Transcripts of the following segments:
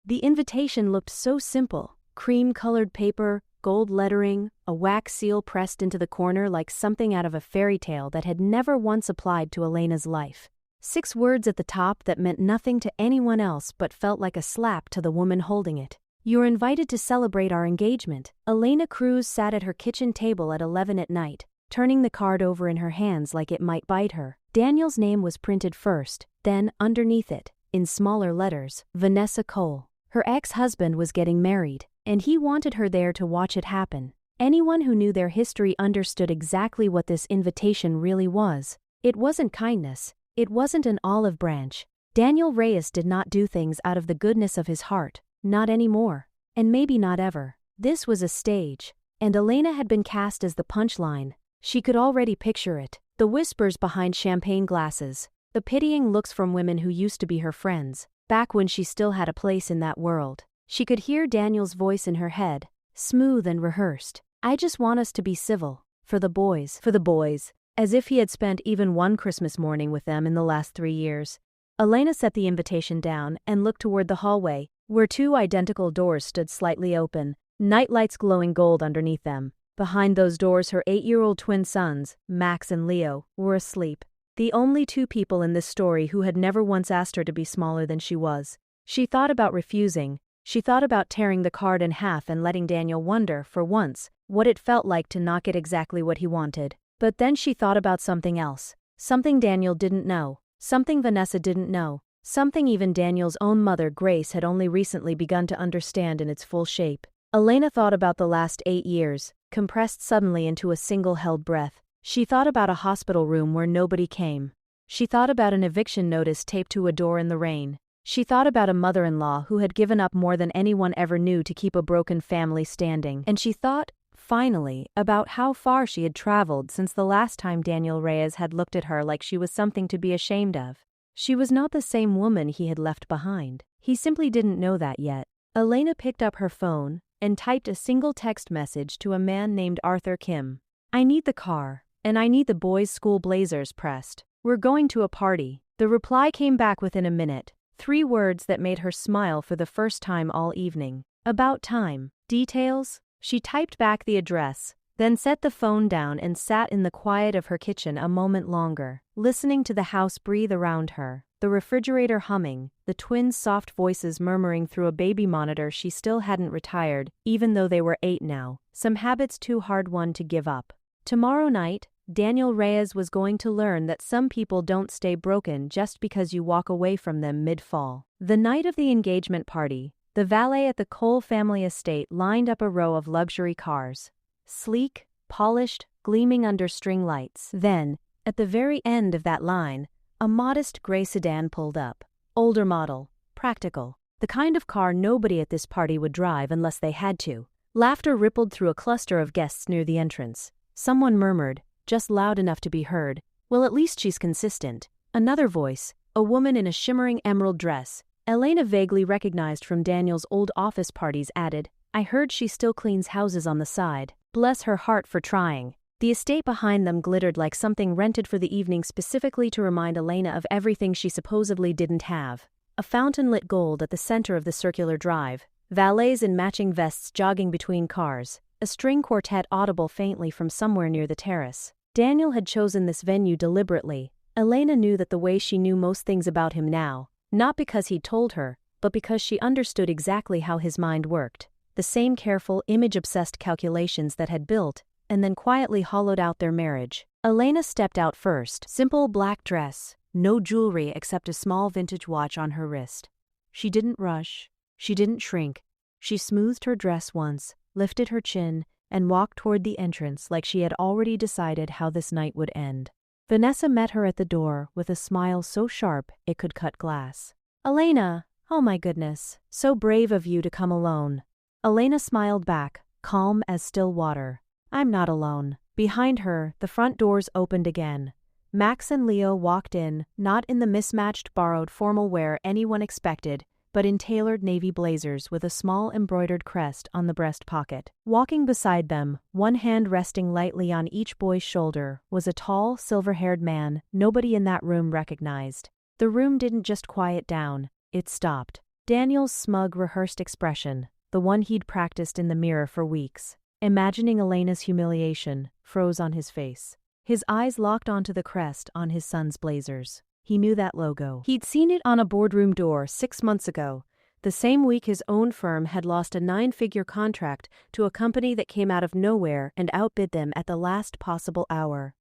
The invitation looked so simple: cream-colored paper, gold lettering, a wax seal pressed into the corner like something out of a fairy tale that had never once applied to Elena's life. 6 words at the top that meant nothing to anyone else but felt like a slap to the woman holding it. "You're invited to celebrate our engagement." Elena Cruz sat at her kitchen table at 11 at night, turning the card over in her hands like it might bite her. Daniel's name was printed first, then, underneath it, in smaller letters, Vanessa Cole. Her ex-husband was getting married, and he wanted her there to watch it happen. Anyone who knew their history understood exactly what this invitation really was. It wasn't kindness. It wasn't an olive branch. Daniel Reyes did not do things out of the goodness of his heart, not anymore, and maybe not ever. This was a stage, and Elena had been cast as the punchline. She could already picture it: the whispers behind champagne glasses, the pitying looks from women who used to be her friends, back when she still had a place in that world. She could hear Daniel's voice in her head, smooth and rehearsed. "I just want us to be civil. For the boys." For the boys. As if he had spent even one Christmas morning with them in the last 3 years. Elena set the invitation down and looked toward the hallway, where 2 identical doors stood slightly open, nightlights glowing gold underneath them. Behind those doors her 8-year-old twin sons, Max and Leo, were asleep. The only 2 people in this story who had never once asked her to be smaller than she was. She thought about refusing. She thought about tearing the card in half and letting Daniel wonder, for once, what it felt like to not get exactly what he wanted. But then she thought about something else. Something Daniel didn't know. Something Vanessa didn't know. Something even Daniel's own mother, Grace, had only recently begun to understand in its full shape. Elena thought about the last 8 years, compressed suddenly into a single held breath. She thought about a hospital room where nobody came. She thought about an eviction notice taped to a door in the rain. She thought about a mother-in-law who had given up more than anyone ever knew to keep a broken family standing. And she thought, finally, about how far she had traveled since the last time Daniel Reyes had looked at her like she was something to be ashamed of. She was not the same woman he had left behind. He simply didn't know that yet. Elena picked up her phone and typed a single text message to a man named Arthur Kim. "I need the car, and I need the boys' school blazers pressed. We're going to a party." The reply came back within a minute. 3 words that made her smile for the first time all evening. "About time. Details?" She typed back the address, then set the phone down and sat in the quiet of her kitchen a moment longer, listening to the house breathe around her, the refrigerator humming, the twins' soft voices murmuring through a baby monitor she still hadn't retired, even though they were 8 now, some habits too hard won to give up. Tomorrow night, Daniel Reyes was going to learn that some people don't stay broken just because you walk away from them mid-fall. The night of the engagement party, the valet at the Cole family estate lined up a row of luxury cars. Sleek, polished, gleaming under string lights. Then, at the very end of that line, a modest gray sedan pulled up. Older model, practical. The kind of car nobody at this party would drive unless they had to. Laughter rippled through a cluster of guests near the entrance. Someone murmured, just loud enough to be heard, "Well, at least she's consistent." Another voice, a woman in a shimmering emerald dress, Elena vaguely recognized from Daniel's old office parties, added, "I heard she still cleans houses on the side. Bless her heart for trying." The estate behind them glittered like something rented for the evening specifically to remind Elena of everything she supposedly didn't have. A fountain-lit gold at the center of the circular drive, valets in matching vests jogging between cars, a string quartet audible faintly from somewhere near the terrace. Daniel had chosen this venue deliberately. Elena knew that the way she knew most things about him now, not because he'd told her, but because she understood exactly how his mind worked. The same careful, image-obsessed calculations that had built, and then quietly hollowed out their marriage. Elena stepped out first. Simple black dress, no jewelry except a small vintage watch on her wrist. She didn't rush. She didn't shrink. She smoothed her dress once, lifted her chin, and walked toward the entrance like she had already decided how this night would end. Vanessa met her at the door with a smile so sharp it could cut glass. "Elena, oh my goodness, so brave of you to come alone." Elena smiled back, calm as still water. "I'm not alone." Behind her, the front doors opened again. Max and Leo walked in, not in the mismatched borrowed formal wear anyone expected, but in tailored navy blazers with a small embroidered crest on the breast pocket. Walking beside them, one hand resting lightly on each boy's shoulder, was a tall, silver-haired man nobody in that room recognized. The room didn't just quiet down, it stopped. Daniel's smug, rehearsed expression, the one he'd practiced in the mirror for weeks, imagining Elena's humiliation, froze on his face. His eyes locked onto the crest on his son's blazers. He knew that logo. He'd seen it on a boardroom door 6 months ago, the same week his own firm had lost a 9-figure contract to a company that came out of nowhere and outbid them at the last possible hour.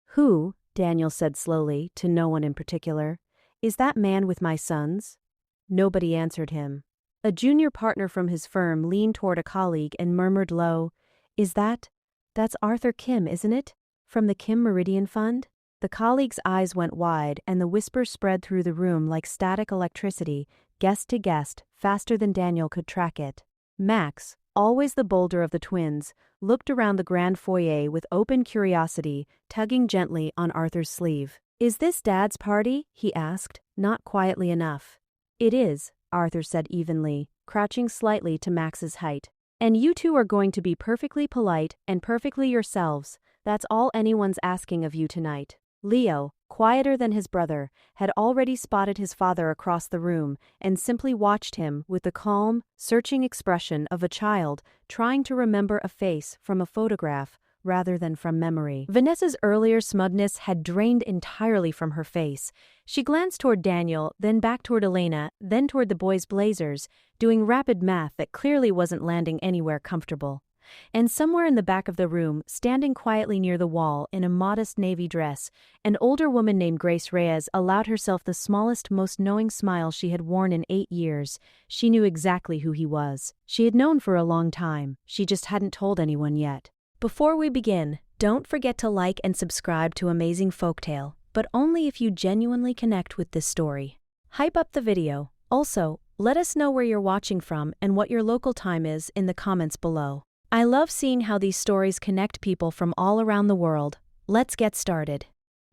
"Who," Daniel said slowly, to no one in particular, "is that man with my sons?" Nobody answered him. A junior partner from his firm leaned toward a colleague and murmured low, "That's Arthur Kim, isn't it? From the Kim Meridian Fund?" The colleague's eyes went wide and the whisper spread through the room like static electricity, guest to guest, faster than Daniel could track it. Max, always the bolder of the twins, looked around the grand foyer with open curiosity, tugging gently on Arthur's sleeve. "Is this Dad's party?" he asked, not quietly enough. "It is," Arthur said evenly, crouching slightly to Max's height. "And you two are going to be perfectly polite and perfectly yourselves. That's all anyone's asking of you tonight." Leo, quieter than his brother, had already spotted his father across the room and simply watched him with the calm, searching expression of a child trying to remember a face from a photograph rather than from memory. Vanessa's earlier smugness had drained entirely from her face. She glanced toward Daniel, then back toward Elena, then toward the boys' blazers, doing rapid math that clearly wasn't landing anywhere comfortable. And somewhere in the back of the room, standing quietly near the wall in a modest navy dress, an older woman named Grace Reyes allowed herself the smallest, most knowing smile she had worn in 8 years. She knew exactly who he was. She had known for a long time. She just hadn't told anyone yet. Before we begin, don't forget to like and subscribe to Amazing Folktale, but only if you genuinely connect with this story. Hype up the video. Also, let us know where you're watching from and what your local time is in the comments below. I love seeing how these stories connect people from all around the world. Let's get started.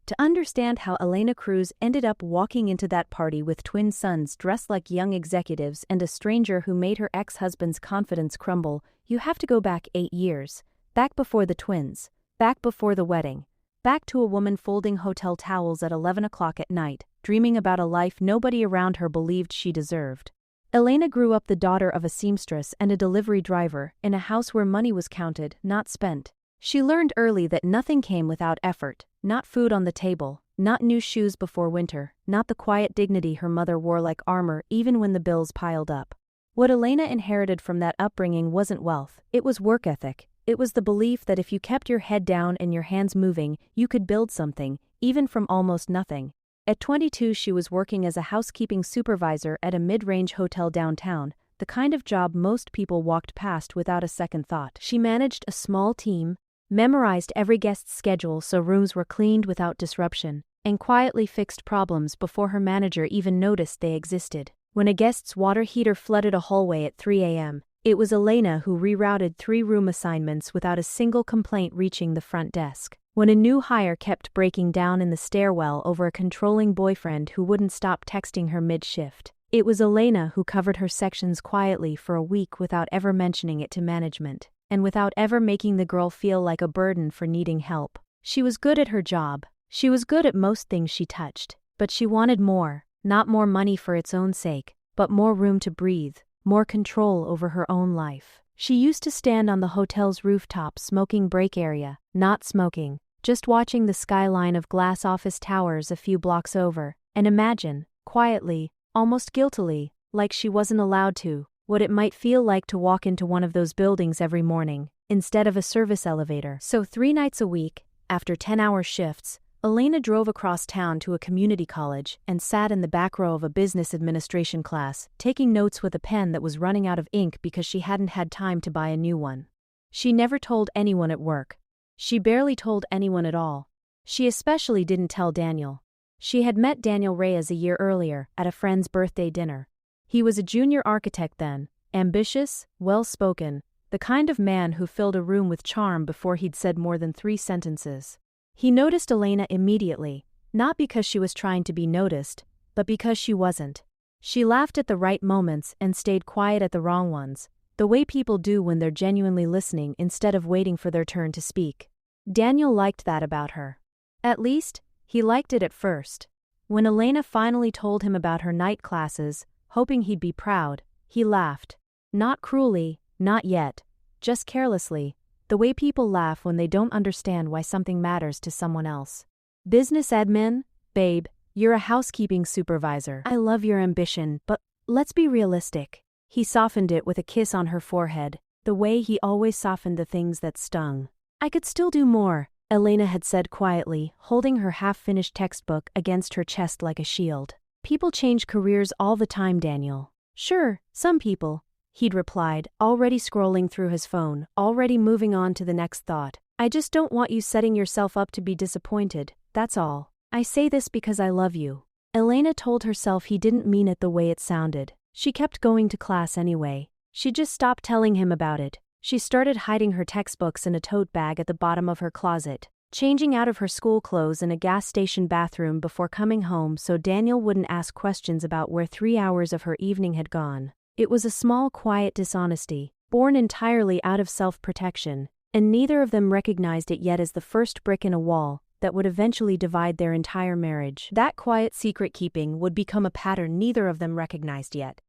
To understand how Elena Cruz ended up walking into that party with twin sons dressed like young executives and a stranger who made her ex-husband's confidence crumble, you have to go back 8 years. Back before the twins. Back before the wedding. Back to a woman folding hotel towels at 11 o'clock at night, dreaming about a life nobody around her believed she deserved. Elena grew up the daughter of a seamstress and a delivery driver in a house where money was counted, not spent. She learned early that nothing came without effort, not food on the table, not new shoes before winter, not the quiet dignity her mother wore like armor even when the bills piled up. What Elena inherited from that upbringing wasn't wealth, it was work ethic. It was the belief that if you kept your head down and your hands moving, you could build something, even from almost nothing. At 22, she was working as a housekeeping supervisor at a mid-range hotel downtown, the kind of job most people walked past without a second thought. She managed a small team, memorized every guest's schedule so rooms were cleaned without disruption, and quietly fixed problems before her manager even noticed they existed. When a guest's water heater flooded a hallway at 3 a.m., it was Elena who rerouted 3 room assignments without a single complaint reaching the front desk. When a new hire kept breaking down in the stairwell over a controlling boyfriend who wouldn't stop texting her mid-shift, it was Elena who covered her sections quietly for a week without ever mentioning it to management, and without ever making the girl feel like a burden for needing help. She was good at her job. She was good at most things she touched, but she wanted more, not more money for its own sake, but more room to breathe, more control over her own life. She used to stand on the hotel's rooftop smoking break area, not smoking, just watching the skyline of glass office towers a few blocks over, and imagine, quietly, almost guiltily, like she wasn't allowed to, what it might feel like to walk into one of those buildings every morning, instead of a service elevator. So 3 nights a week, after 10-hour shifts, Elena drove across town to a community college and sat in the back row of a business administration class, taking notes with a pen that was running out of ink because she hadn't had time to buy a new one. She never told anyone at work. She barely told anyone at all. She especially didn't tell Daniel. She had met Daniel Reyes a year earlier at a friend's birthday dinner. He was a junior architect then, ambitious, well-spoken, the kind of man who filled a room with charm before he'd said more than 3 sentences. He noticed Elena immediately, not because she was trying to be noticed, but because she wasn't. She laughed at the right moments and stayed quiet at the wrong ones, the way people do when they're genuinely listening instead of waiting for their turn to speak. Daniel liked that about her. At least, he liked it at first. When Elena finally told him about her night classes, hoping he'd be proud. He laughed. Not cruelly, not yet, just carelessly, the way people laugh when they don't understand why something matters to someone else. Business admin? Babe, you're a housekeeping supervisor. I love your ambition, but let's be realistic. He softened it with a kiss on her forehead, the way he always softened the things that stung. I could still do more, Elena had said quietly, holding her half-finished textbook against her chest like a shield. People change careers all the time, Daniel. Sure, some people, he'd replied, already scrolling through his phone, already moving on to the next thought. I just don't want you setting yourself up to be disappointed, that's all. I say this because I love you. Elena told herself he didn't mean it the way it sounded. She kept going to class anyway. She just stopped telling him about it. She started hiding her textbooks in a tote bag at the bottom of her closet, changing out of her school clothes in a gas station bathroom before coming home so Daniel wouldn't ask questions about where 3 hours of her evening had gone. It was a small, quiet dishonesty, born entirely out of self-protection, and neither of them recognized it yet as the first brick in a wall that would eventually divide their entire marriage. That quiet secret-keeping would become a pattern neither of them recognized yet.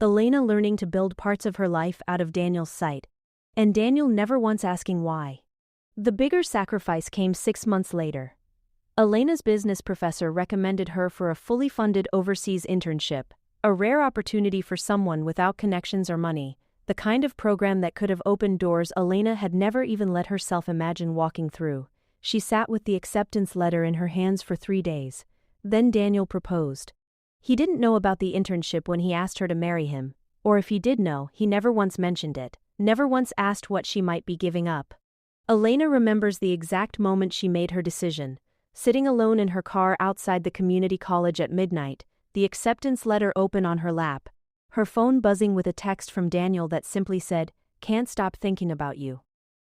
Elena learning to build parts of her life out of Daniel's sight, and Daniel never once asking why. The bigger sacrifice came 6 months later. Elena's business professor recommended her for a fully funded overseas internship, a rare opportunity for someone without connections or money, the kind of program that could have opened doors Elena had never even let herself imagine walking through. She sat with the acceptance letter in her hands for 3 days. Then Daniel proposed. He didn't know about the internship when he asked her to marry him, or if he did know, he never once mentioned it, never once asked what she might be giving up. Elena remembers the exact moment she made her decision, sitting alone in her car outside the community college at midnight, the acceptance letter open on her lap, her phone buzzing with a text from Daniel that simply said, "Can't stop thinking about you.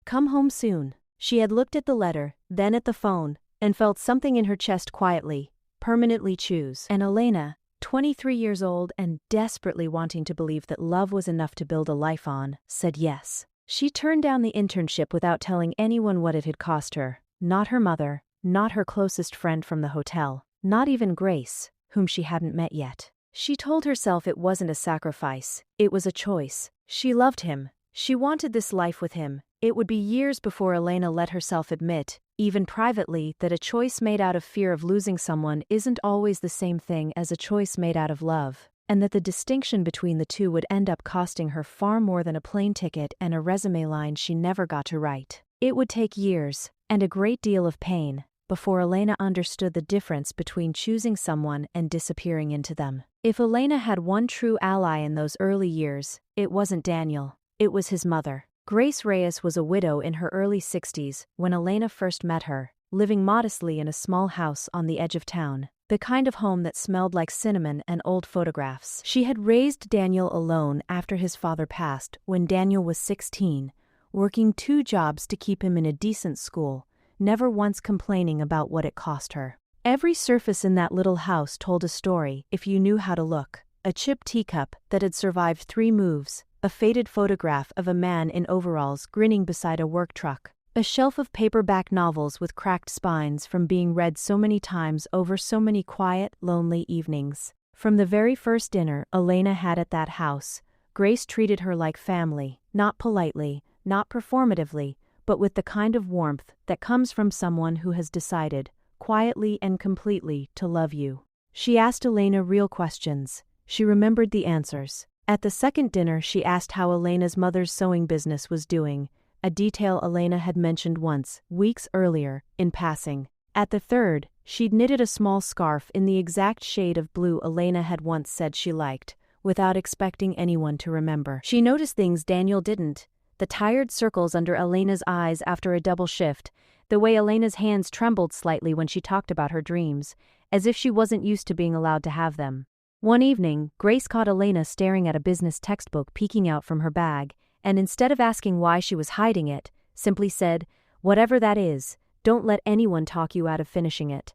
Come home soon." She had looked at the letter, then at the phone, and felt something in her chest quietly, permanently choose. And Elena, 23 years old and desperately wanting to believe that love was enough to build a life on, said yes. She turned down the internship without telling anyone what it had cost her. Not her mother, not her closest friend from the hotel, not even Grace, whom she hadn't met yet. She told herself it wasn't a sacrifice, it was a choice. She loved him. She wanted this life with him. It would be years before Elena let herself admit, even privately, that a choice made out of fear of losing someone isn't always the same thing as a choice made out of love, and that the distinction between the two would end up costing her far more than a plane ticket and a resume line she never got to write. It would take years, and a great deal of pain, before Elena understood the difference between choosing someone and disappearing into them. If Elena had one true ally in those early years, it wasn't Daniel, it was his mother. Grace Reyes was a widow in her early 60s when Elena first met her, living modestly in a small house on the edge of town, the kind of home that smelled like cinnamon and old photographs. She had raised Daniel alone after his father passed when Daniel was 16, working 2 jobs to keep him in a decent school, never once complaining about what it cost her. Every surface in that little house told a story if you knew how to look. A chipped teacup that had survived 3 moves, a faded photograph of a man in overalls grinning beside a work truck, a shelf of paperback novels with cracked spines from being read so many times over so many quiet, lonely evenings. From the very first dinner Elena had at that house, Grace treated her like family, not politely, not performatively, but with the kind of warmth that comes from someone who has decided, quietly and completely, to love you. She asked Elena real questions. She remembered the answers. At the second dinner she asked how Elena's mother's sewing business was doing, a detail Elena had mentioned once, weeks earlier, in passing. At the third, she'd knitted a small scarf in the exact shade of blue Elena had once said she liked, without expecting anyone to remember. She noticed things Daniel didn't, the tired circles under Elena's eyes after a double shift, the way Elena's hands trembled slightly when she talked about her dreams, as if she wasn't used to being allowed to have them. One evening, Grace caught Elena staring at a business textbook peeking out from her bag, and instead of asking why she was hiding it, simply said, "Whatever that is, don't let anyone talk you out of finishing it."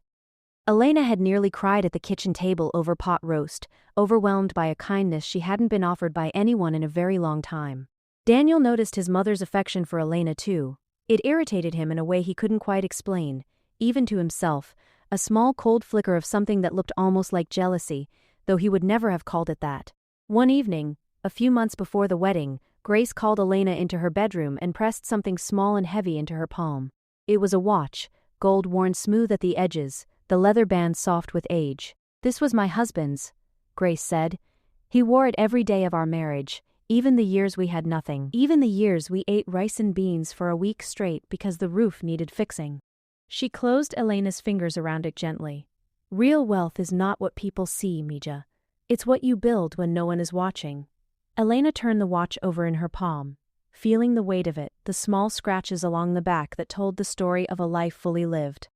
Elena had nearly cried at the kitchen table over pot roast, overwhelmed by a kindness she hadn't been offered by anyone in a very long time. Daniel noticed his mother's affection for Elena too. It irritated him in a way he couldn't quite explain, even to himself, a small cold flicker of something that looked almost like jealousy, though he would never have called it that. One evening, a few months before the wedding, Grace called Elena into her bedroom and pressed something small and heavy into her palm. It was a watch, gold worn smooth at the edges, the leather band soft with age. "This was my husband's," Grace said. "He wore it every day of our marriage, even the years we had nothing. Even the years we ate rice and beans for a week straight because the roof needed fixing." She closed Elena's fingers around it gently. "Real wealth is not what people see, Mija. It's what you build when no one is watching." Elena turned the watch over in her palm, feeling the weight of it, the small scratches along the back that told the story of a life fully lived.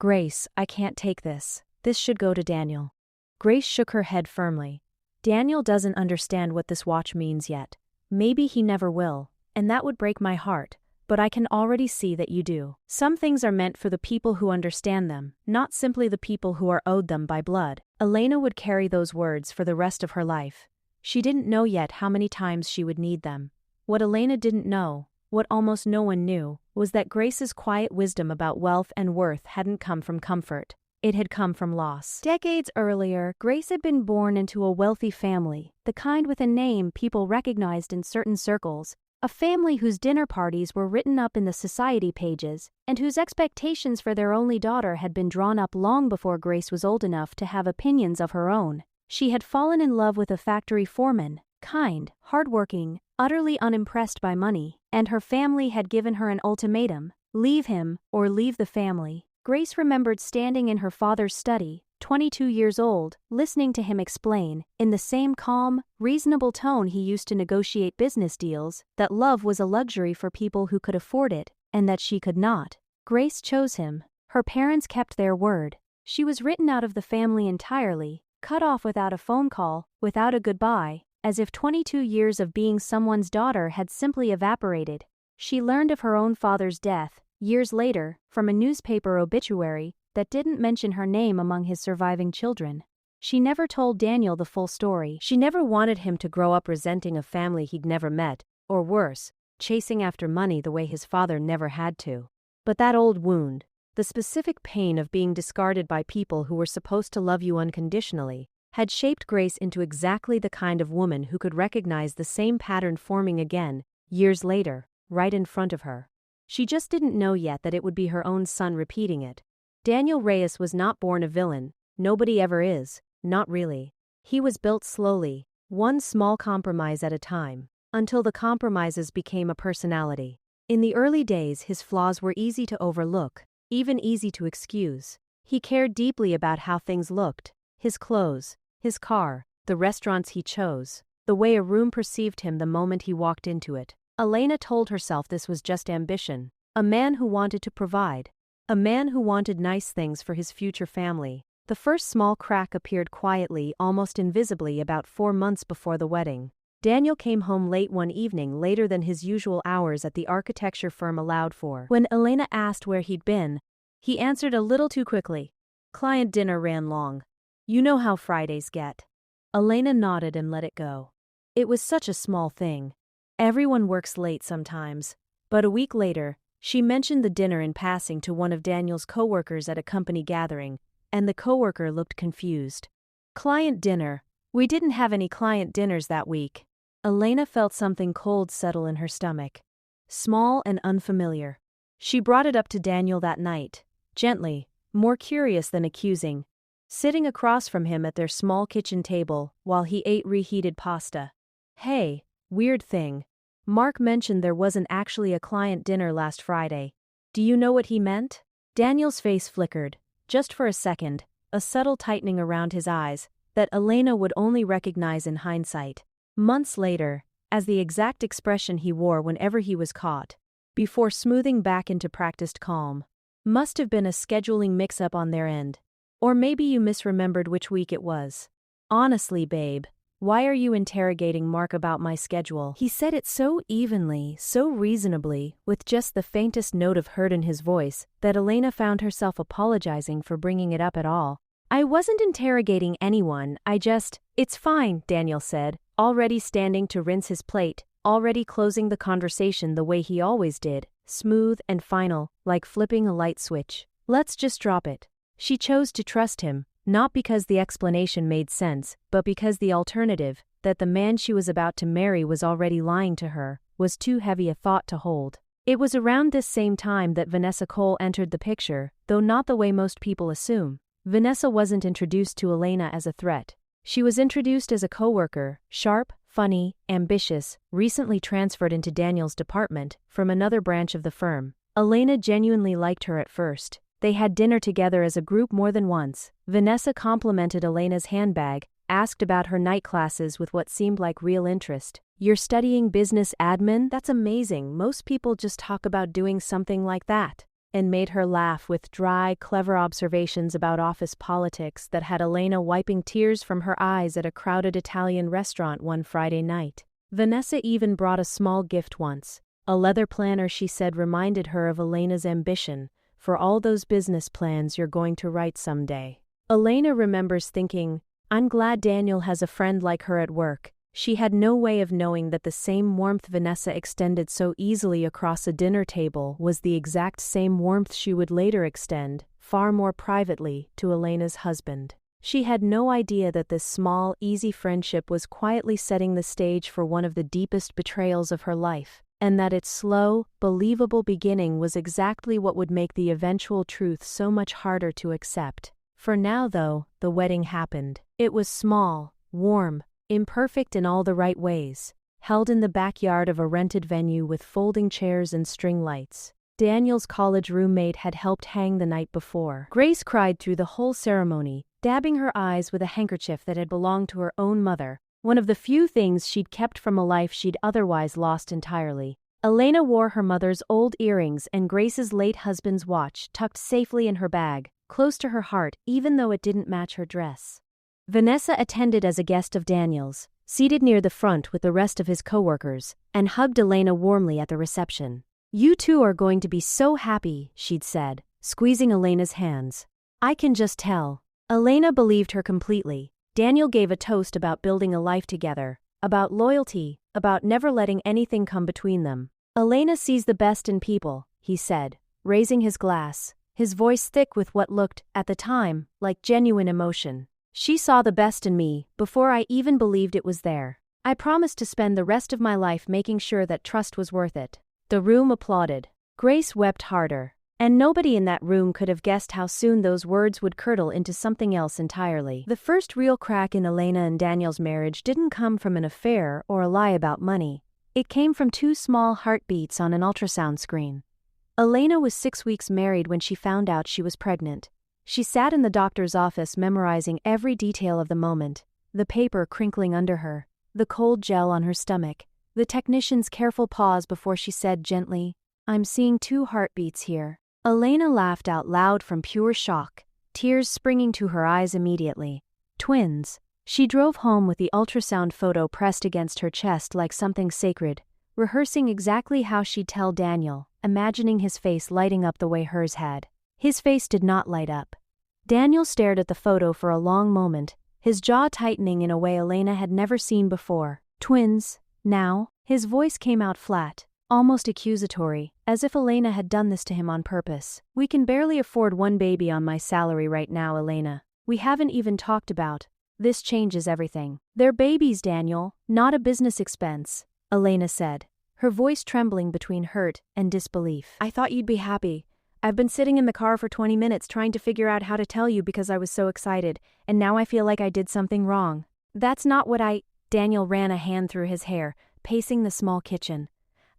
"Grace, I can't take this. This should go to Daniel." Grace shook her head firmly. "Daniel doesn't understand what this watch means yet. Maybe he never will, and that would break my heart, but I can already see that you do. Some things are meant for the people who understand them, not simply the people who are owed them by blood." Elena would carry those words for the rest of her life. She didn't know yet how many times she would need them. What Elena didn't know, what almost no one knew, was that Grace's quiet wisdom about wealth and worth hadn't come from comfort. It had come from loss. Decades earlier, Grace had been born into a wealthy family, the kind with a name people recognized in certain circles, a family whose dinner parties were written up in the society pages, and whose expectations for their only daughter had been drawn up long before Grace was old enough to have opinions of her own. She had fallen in love with a factory foreman, kind, hardworking, utterly unimpressed by money, and her family had given her an ultimatum: leave him or leave the family. Grace remembered standing in her father's study, 22 years old, listening to him explain, in the same calm, reasonable tone he used to negotiate business deals, that love was a luxury for people who could afford it, and that she could not. Grace chose him. Her parents kept their word. She was written out of the family entirely, cut off without a phone call, without a goodbye, as if 22 years of being someone's daughter had simply evaporated. She learned of her own father's death, years later, from a newspaper obituary that didn't mention her name among his surviving children. She never told Daniel the full story. She never wanted him to grow up resenting a family he'd never met, or worse, chasing after money the way his father never had to. But that old wound, the specific pain of being discarded by people who were supposed to love you unconditionally, had shaped Grace into exactly the kind of woman who could recognize the same pattern forming again, years later, right in front of her. She just didn't know yet that it would be her own son repeating it. Daniel Reyes was not born a villain. Nobody ever is, not really. He was built slowly, one small compromise at a time, until the compromises became a personality. In the early days, his flaws were easy to overlook, even easy to excuse. He cared deeply about how things looked: his clothes, his car, the restaurants he chose, the way a room perceived him the moment he walked into it. Elena told herself this was just ambition. A man who wanted to provide. A man who wanted nice things for his future family. The first small crack appeared quietly, almost invisibly, about 4 months before the wedding. Daniel came home late one evening, later than his usual hours at the architecture firm allowed for. When Elena asked where he'd been, he answered a little too quickly. "Client dinner ran long. You know how Fridays get." Elena nodded and let it go. It was such a small thing. Everyone works late sometimes. But a week later, she mentioned the dinner in passing to one of Daniel's coworkers at a company gathering, and the coworker looked confused. "Client dinner? We didn't have any client dinners that week." Elena felt something cold settle in her stomach. Small and unfamiliar. She brought it up to Daniel that night, gently, more curious than accusing, sitting across from him at their small kitchen table while he ate reheated pasta. "Hey, weird thing. Mark mentioned there wasn't actually a client dinner last Friday. Do you know what he meant?" Daniel's face flickered, just for a second, a subtle tightening around his eyes that Elena would only recognize in hindsight, months later, as the exact expression he wore whenever he was caught, before smoothing back into practiced calm. "Must have been a scheduling mix-up on their end. Or maybe you misremembered which week it was. Honestly, babe, why are you interrogating Mark about my schedule?" He said it so evenly, so reasonably, with just the faintest note of hurt in his voice, that Elena found herself apologizing for bringing it up at all. "I wasn't interrogating anyone, It's fine," Daniel said, already standing to rinse his plate, already closing the conversation the way he always did, smooth and final, like flipping a light switch. "Let's just drop it." She chose to trust him, not because the explanation made sense, but because the alternative, that the man she was about to marry was already lying to her, was too heavy a thought to hold. It was around this same time that Vanessa Cole entered the picture, though not the way most people assume. Vanessa wasn't introduced to Elena as a threat. She was introduced as a coworker, sharp, funny, ambitious, recently transferred into Daniel's department from another branch of the firm. Elena genuinely liked her at first. They had dinner together as a group more than once. Vanessa complimented Elena's handbag, asked about her night classes with what seemed like real interest. "You're studying business admin? That's amazing. Most people just talk about doing something like that." And made her laugh with dry, clever observations about office politics that had Elena wiping tears from her eyes at a crowded Italian restaurant one Friday night. Vanessa even brought a small gift once. A leather planner she said reminded her of Elena's ambition, for all those business plans you're going to write someday. Elena remembers thinking, "I'm glad Daniel has a friend like her at work." She had no way of knowing that the same warmth Vanessa extended so easily across a dinner table was the exact same warmth she would later extend, far more privately, to Elena's husband. She had no idea that this small, easy friendship was quietly setting the stage for one of the deepest betrayals of her life, and that its slow, believable beginning was exactly what would make the eventual truth so much harder to accept. For now, though, the wedding happened. It was small, warm, imperfect in all the right ways, held in the backyard of a rented venue with folding chairs and string lights. Daniel's college roommate had helped hang the night before. Grace cried through the whole ceremony, dabbing her eyes with a handkerchief that had belonged to her own mother, one of the few things she'd kept from a life she'd otherwise lost entirely. Elena wore her mother's old earrings and Grace's late husband's watch tucked safely in her bag, close to her heart even though it didn't match her dress. Vanessa attended as a guest of Daniel's, seated near the front with the rest of his coworkers, and hugged Elena warmly at the reception. "You two are going to be so happy," she'd said, squeezing Elena's hands. "I can just tell." Elena believed her completely. Daniel gave a toast about building a life together, about loyalty, about never letting anything come between them. "Elena sees the best in people," he said, raising his glass, his voice thick with what looked, at the time, like genuine emotion. "She saw the best in me before I even believed it was there. I promised to spend the rest of my life making sure that trust was worth it." The room applauded. Grace wept harder. And nobody in that room could have guessed how soon those words would curdle into something else entirely. The first real crack in Elena and Daniel's marriage didn't come from an affair or a lie about money. It came from two small heartbeats on an ultrasound screen. Elena was 6 weeks married when she found out she was pregnant. She sat in the doctor's office memorizing every detail of the moment, the paper crinkling under her, the cold gel on her stomach, the technician's careful pause before she said gently, "I'm seeing 2 heartbeats here." Elena laughed out loud from pure shock, tears springing to her eyes immediately. Twins. She drove home with the ultrasound photo pressed against her chest like something sacred, rehearsing exactly how she'd tell Daniel, imagining his face lighting up the way hers had. His face did not light up. Daniel stared at the photo for a long moment, his jaw tightening in a way Elena had never seen before. "Twins, now?" His voice came out flat, almost accusatory, as if Elena had done this to him on purpose. "We can barely afford 1 baby on my salary right now, Elena. We haven't even talked about. This changes everything." "They're babies, Daniel, not a business expense," Elena said, her voice trembling between hurt and disbelief. "I thought you'd be happy. I've been sitting in the car for 20 minutes trying to figure out how to tell you because I was so excited, and now I feel like I did something wrong." "That's not what Daniel ran a hand through his hair, pacing the small kitchen.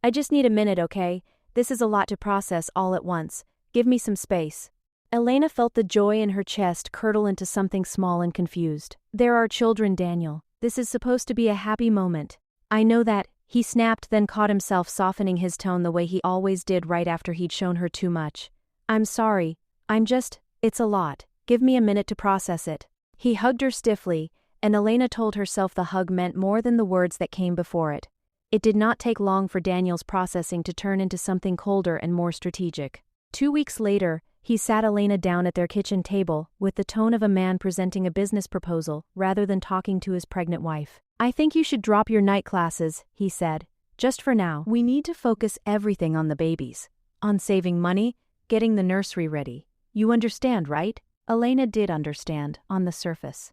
"I just need a minute, okay? This is a lot to process all at once. Give me some space." Elena felt the joy in her chest curdle into something small and confused. "There are children, Daniel. This is supposed to be a happy moment. I know that," he snapped, then caught himself softening his tone the way he always did right after he'd shown her too much. "I'm sorry. It's a lot. Give me a minute to process it." He hugged her stiffly, and Elena told herself the hug meant more than the words that came before it. It did not take long for Daniel's processing to turn into something colder and more strategic. 2 weeks later, he sat Elena down at their kitchen table, with the tone of a man presenting a business proposal rather than talking to his pregnant wife. "I think you should drop your night classes," he said. "Just for now. We need to focus everything on the babies. On saving money, getting the nursery ready. You understand, right?" Elena did understand, on the surface.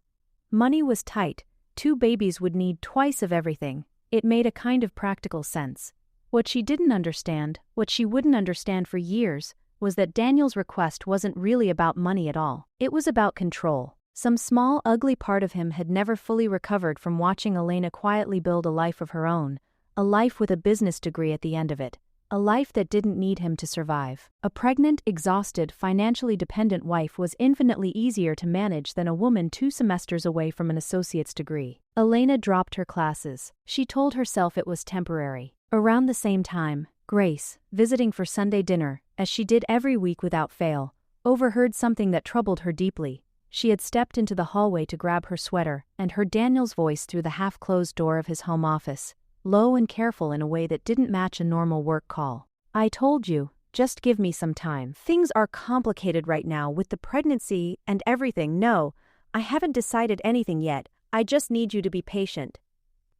Money was tight, 2 babies would need twice of everything. It made a kind of practical sense. What she didn't understand, what she wouldn't understand for years, was that Daniel's request wasn't really about money at all. It was about control. Some small, ugly part of him had never fully recovered from watching Elena quietly build a life of her own, a life with a business degree at the end of it, a life that didn't need him to survive. A pregnant, exhausted, financially dependent wife was infinitely easier to manage than a woman 2 semesters away from an associate's degree. Elena dropped her classes. She told herself it was temporary. Around the same time, Grace, visiting for Sunday dinner, as she did every week without fail, overheard something that troubled her deeply. She had stepped into the hallway to grab her sweater and heard Daniel's voice through the half-closed door of his home office, low and careful in a way that didn't match a normal work call. "I told you, just give me some time. Things are complicated right now with the pregnancy and everything. No, I haven't decided anything yet. I just need you to be patient."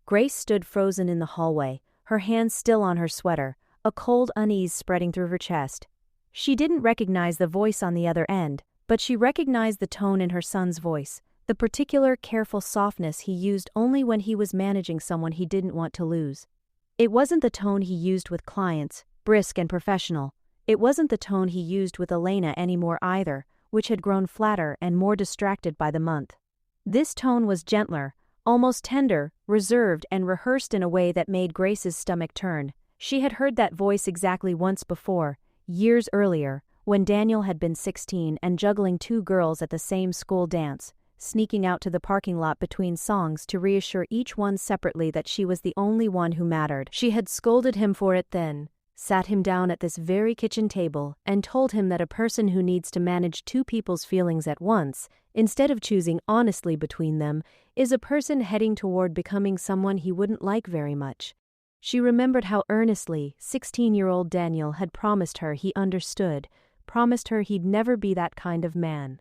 Grace stood frozen in the hallway, her hands still on her sweater, a cold unease spreading through her chest. She didn't recognize the voice on the other end, but she recognized the tone in her son's voice, the particular careful softness he used only when he was managing someone he didn't want to lose. It wasn't the tone he used with clients, brisk and professional. It wasn't the tone he used with Elena anymore either, which had grown flatter and more distracted by the month. This tone was gentler, almost tender, reserved and rehearsed in a way that made Grace's stomach turn. She had heard that voice exactly once before, years earlier, when Daniel had been 16 and juggling 2 girls at the same school dance, sneaking out to the parking lot between songs to reassure each one separately that she was the only one who mattered. She had scolded him for it then, sat him down at this very kitchen table, and told him that a person who needs to manage 2 people's feelings at once, instead of choosing honestly between them, is a person heading toward becoming someone he wouldn't like very much. She remembered how earnestly 16-year-old Daniel had promised her he understood, promised her he'd never be that kind of man.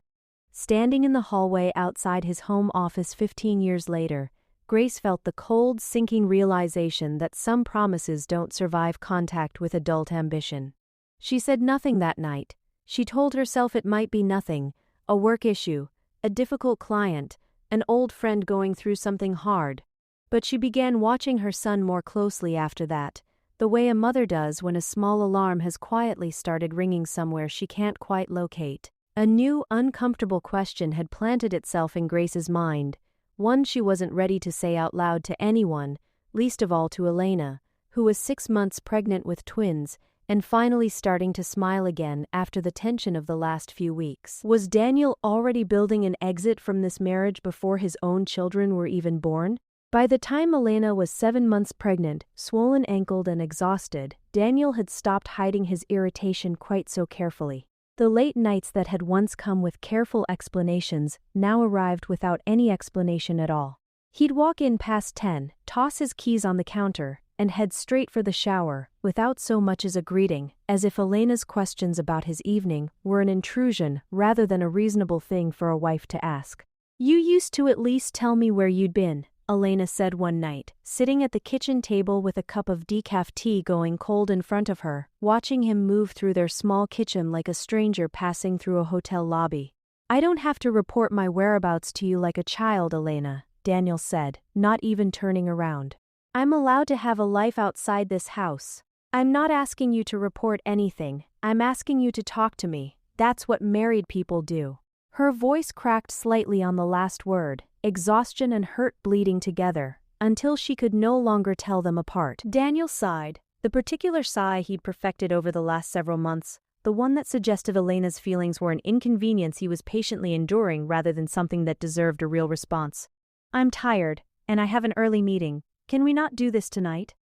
Standing in the hallway outside his home office 15 years later, Grace felt the cold, sinking realization that some promises don't survive contact with adult ambition. She said nothing that night. She told herself it might be nothing, a work issue, a difficult client, an old friend going through something hard. But she began watching her son more closely after that, the way a mother does when a small alarm has quietly started ringing somewhere she can't quite locate. A new, uncomfortable question had planted itself in Grace's mind, one she wasn't ready to say out loud to anyone, least of all to Elena, who was 6 months pregnant with twins and finally starting to smile again after the tension of the last few weeks. Was Daniel already building an exit from this marriage before his own children were even born? By the time Elena was 7 months pregnant, swollen-ankled and exhausted, Daniel had stopped hiding his irritation quite so carefully. The late nights that had once come with careful explanations now arrived without any explanation at all. He'd walk in past 10, toss his keys on the counter, and head straight for the shower, without so much as a greeting, as if Elena's questions about his evening were an intrusion rather than a reasonable thing for a wife to ask. "You used to at least tell me where you'd been," Elena said one night, sitting at the kitchen table with a cup of decaf tea going cold in front of her, watching him move through their small kitchen like a stranger passing through a hotel lobby. "I don't have to report my whereabouts to you like a child, Elena," Daniel said, not even turning around. "I'm allowed to have a life outside this house. I'm not asking you to report anything, I'm asking you to talk to me. That's what married people do." Her voice cracked slightly on the last word, exhaustion and hurt bleeding together, until she could no longer tell them apart. Daniel sighed, the particular sigh he'd perfected over the last several months, the one that suggested Elena's feelings were an inconvenience he was patiently enduring rather than something that deserved a real response. "I'm tired, and I have an early meeting. Can we not do this tonight?"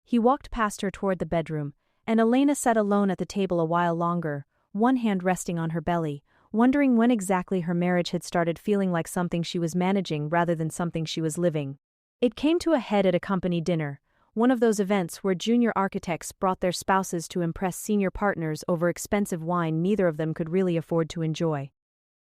He walked past her toward the bedroom, and Elena sat alone at the table a while longer, one hand resting on her belly, wondering when exactly her marriage had started feeling like something she was managing rather than something she was living. It came to a head at a company dinner, one of those events where junior architects brought their spouses to impress senior partners over expensive wine neither of them could really afford to enjoy.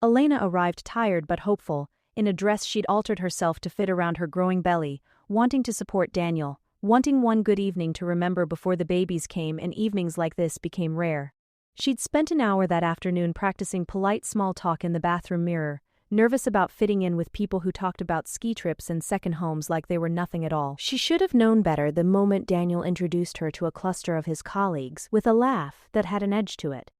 Elena arrived tired but hopeful, in a dress she'd altered herself to fit around her growing belly, wanting to support Daniel, wanting one good evening to remember before the babies came and evenings like this became rare. She'd spent an hour that afternoon practicing polite small talk in the bathroom mirror, nervous about fitting in with people who talked about ski trips and second homes like they were nothing at all. She should have known better the moment Daniel introduced her to a cluster of his colleagues with a laugh that had an edge to it.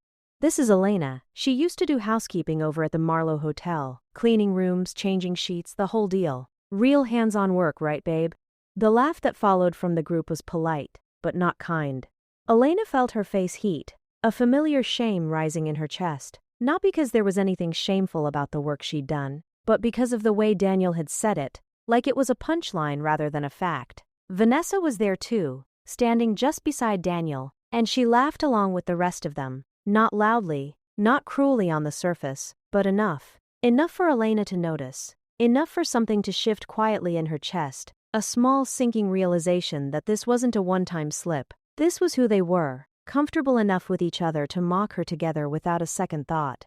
This is Elena. She used to do housekeeping over at the Marlowe Hotel, cleaning rooms, changing sheets, the whole deal. Real hands-on work, right, babe? The laugh that followed from the group was polite, but not kind. Elena felt her face heat, a familiar shame rising in her chest. Not because there was anything shameful about the work she'd done, but because of the way Daniel had said it, like it was a punchline rather than a fact. Vanessa was there too, standing just beside Daniel, and she laughed along with the rest of them. Not loudly, not cruelly on the surface, but enough. Enough for Elena to notice. Enough for something to shift quietly in her chest, a small sinking realization that this wasn't a one-time slip. This was who they were, comfortable enough with each other to mock her together without a second thought.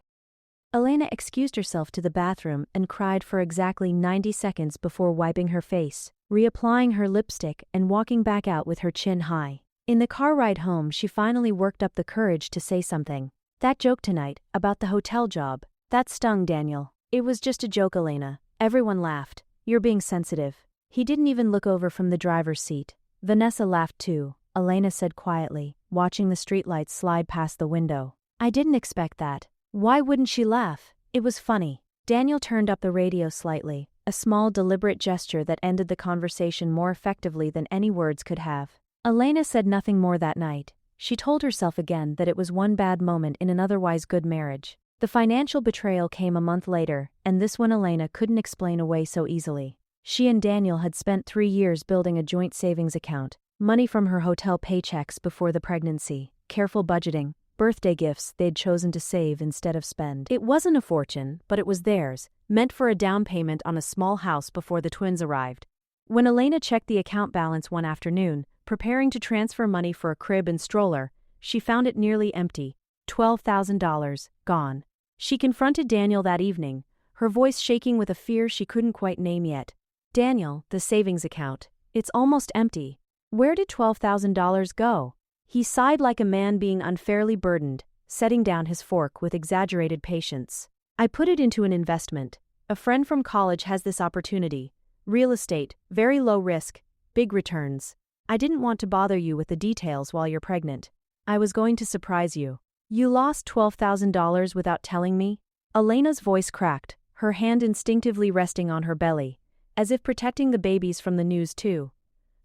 Elena excused herself to the bathroom and cried for exactly 90 seconds before wiping her face, reapplying her lipstick and walking back out with her chin high. In the car ride home, she finally worked up the courage to say something. That joke tonight, about the hotel job, that stung Daniel. It was just a joke, Elena. Everyone laughed. You're being sensitive. He didn't even look over from the driver's seat. Vanessa laughed too, Elena said quietly, watching the streetlights slide past the window. I didn't expect that. Why wouldn't she laugh? It was funny. Daniel turned up the radio slightly, a small deliberate gesture that ended the conversation more effectively than any words could have. Elena said nothing more that night. She told herself again that it was one bad moment in an otherwise good marriage. The financial betrayal came a month later, and this one Elena couldn't explain away so easily. She and Daniel had spent 3 years building a joint savings account, money from her hotel paychecks before the pregnancy, careful budgeting, birthday gifts they'd chosen to save instead of spend. It wasn't a fortune, but it was theirs, meant for a down payment on a small house before the twins arrived. When Elena checked the account balance one afternoon, preparing to transfer money for a crib and stroller, she found it nearly empty, $12,000, gone. She confronted Daniel that evening, her voice shaking with a fear she couldn't quite name yet. Daniel, the savings account, it's almost empty. Where did $12,000 go? He sighed like a man being unfairly burdened, setting down his fork with exaggerated patience. I put it into an investment. A friend from college has this opportunity. Real estate, very low risk, big returns. I didn't want to bother you with the details while you're pregnant. I was going to surprise you. You lost $12,000 without telling me? Elena's voice cracked, her hand instinctively resting on her belly, as if protecting the babies from the news too.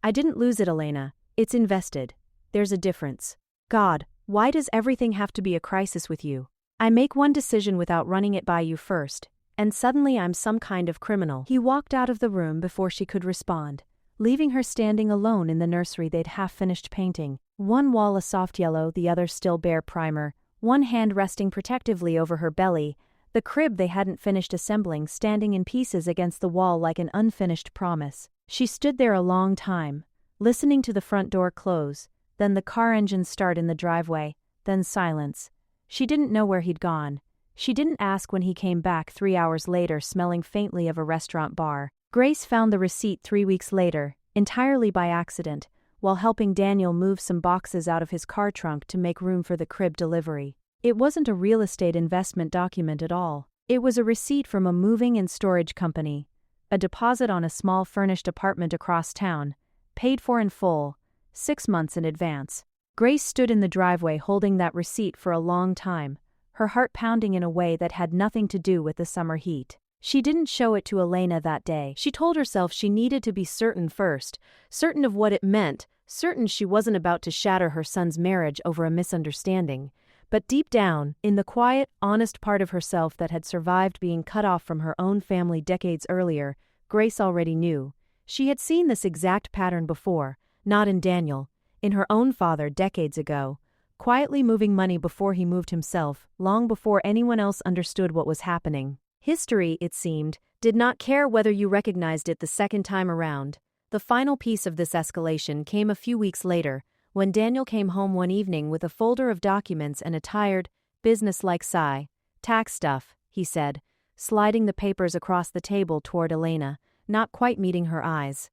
I didn't lose it, Elena. It's invested. There's a difference. God, why does everything have to be a crisis with you? I make one decision without running it by you first, and suddenly I'm some kind of criminal. He walked out of the room before she could respond, leaving her standing alone in the nursery they'd half-finished painting, one wall a soft yellow, the other still bare primer, one hand resting protectively over her belly, the crib they hadn't finished assembling standing in pieces against the wall like an unfinished promise. She stood there a long time, listening to the front door close, then the car engine start in the driveway, then silence. She didn't know where he'd gone. She didn't ask when he came back 3 hours later smelling faintly of a restaurant bar. Grace found the receipt 3 weeks later, entirely by accident, while helping Daniel move some boxes out of his car trunk to make room for the crib delivery. It wasn't a real estate investment document at all. It was a receipt from a moving and storage company, a deposit on a small furnished apartment across town, paid for in full, 6 months in advance. Grace stood in the driveway holding that receipt for a long time, her heart pounding in a way that had nothing to do with the summer heat. She didn't show it to Elena that day. She told herself she needed to be certain first, certain of what it meant, certain she wasn't about to shatter her son's marriage over a misunderstanding. But deep down, in the quiet, honest part of herself that had survived being cut off from her own family decades earlier, Grace already knew. She had seen this exact pattern before, not in Daniel, in her own father decades ago, quietly moving money before he moved himself, long before anyone else understood what was happening. History, it seemed, did not care whether you recognized it the second time around. The final piece of this escalation came a few weeks later, when Daniel came home one evening with a folder of documents and a tired, business-like sigh. Tax stuff, he said, sliding the papers across the table toward Elena, not quite meeting her eyes.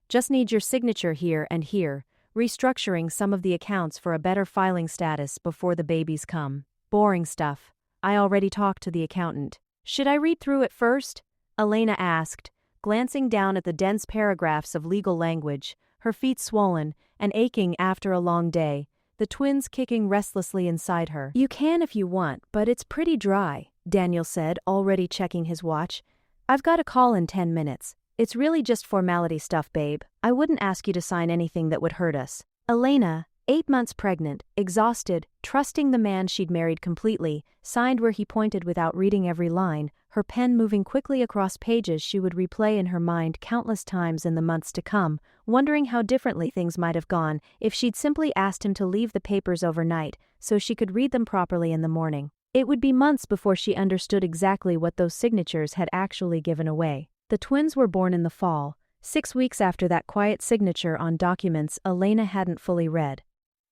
Just need your signature here and here, restructuring some of the accounts for a better filing status before the babies come. Boring stuff. I already talked to the accountant. Should I read through it first? Elena asked, glancing down at the dense paragraphs of legal language, her feet swollen and aching after a long day, the twins kicking restlessly inside her. You can if you want, but it's pretty dry, Daniel said, already checking his watch. I've got a call in 10 minutes. It's really just formality stuff, babe. I wouldn't ask you to sign anything that would hurt us. Elena, 8 months pregnant, exhausted, trusting the man she'd married completely, signed where he pointed without reading every line, her pen moving quickly across pages she would replay in her mind countless times in the months to come, wondering how differently things might have gone if she'd simply asked him to leave the papers overnight so she could read them properly in the morning. It would be months before she understood exactly what those signatures had actually given away. The twins were born in the fall, 6 weeks after that quiet signature on documents Elena hadn't fully read.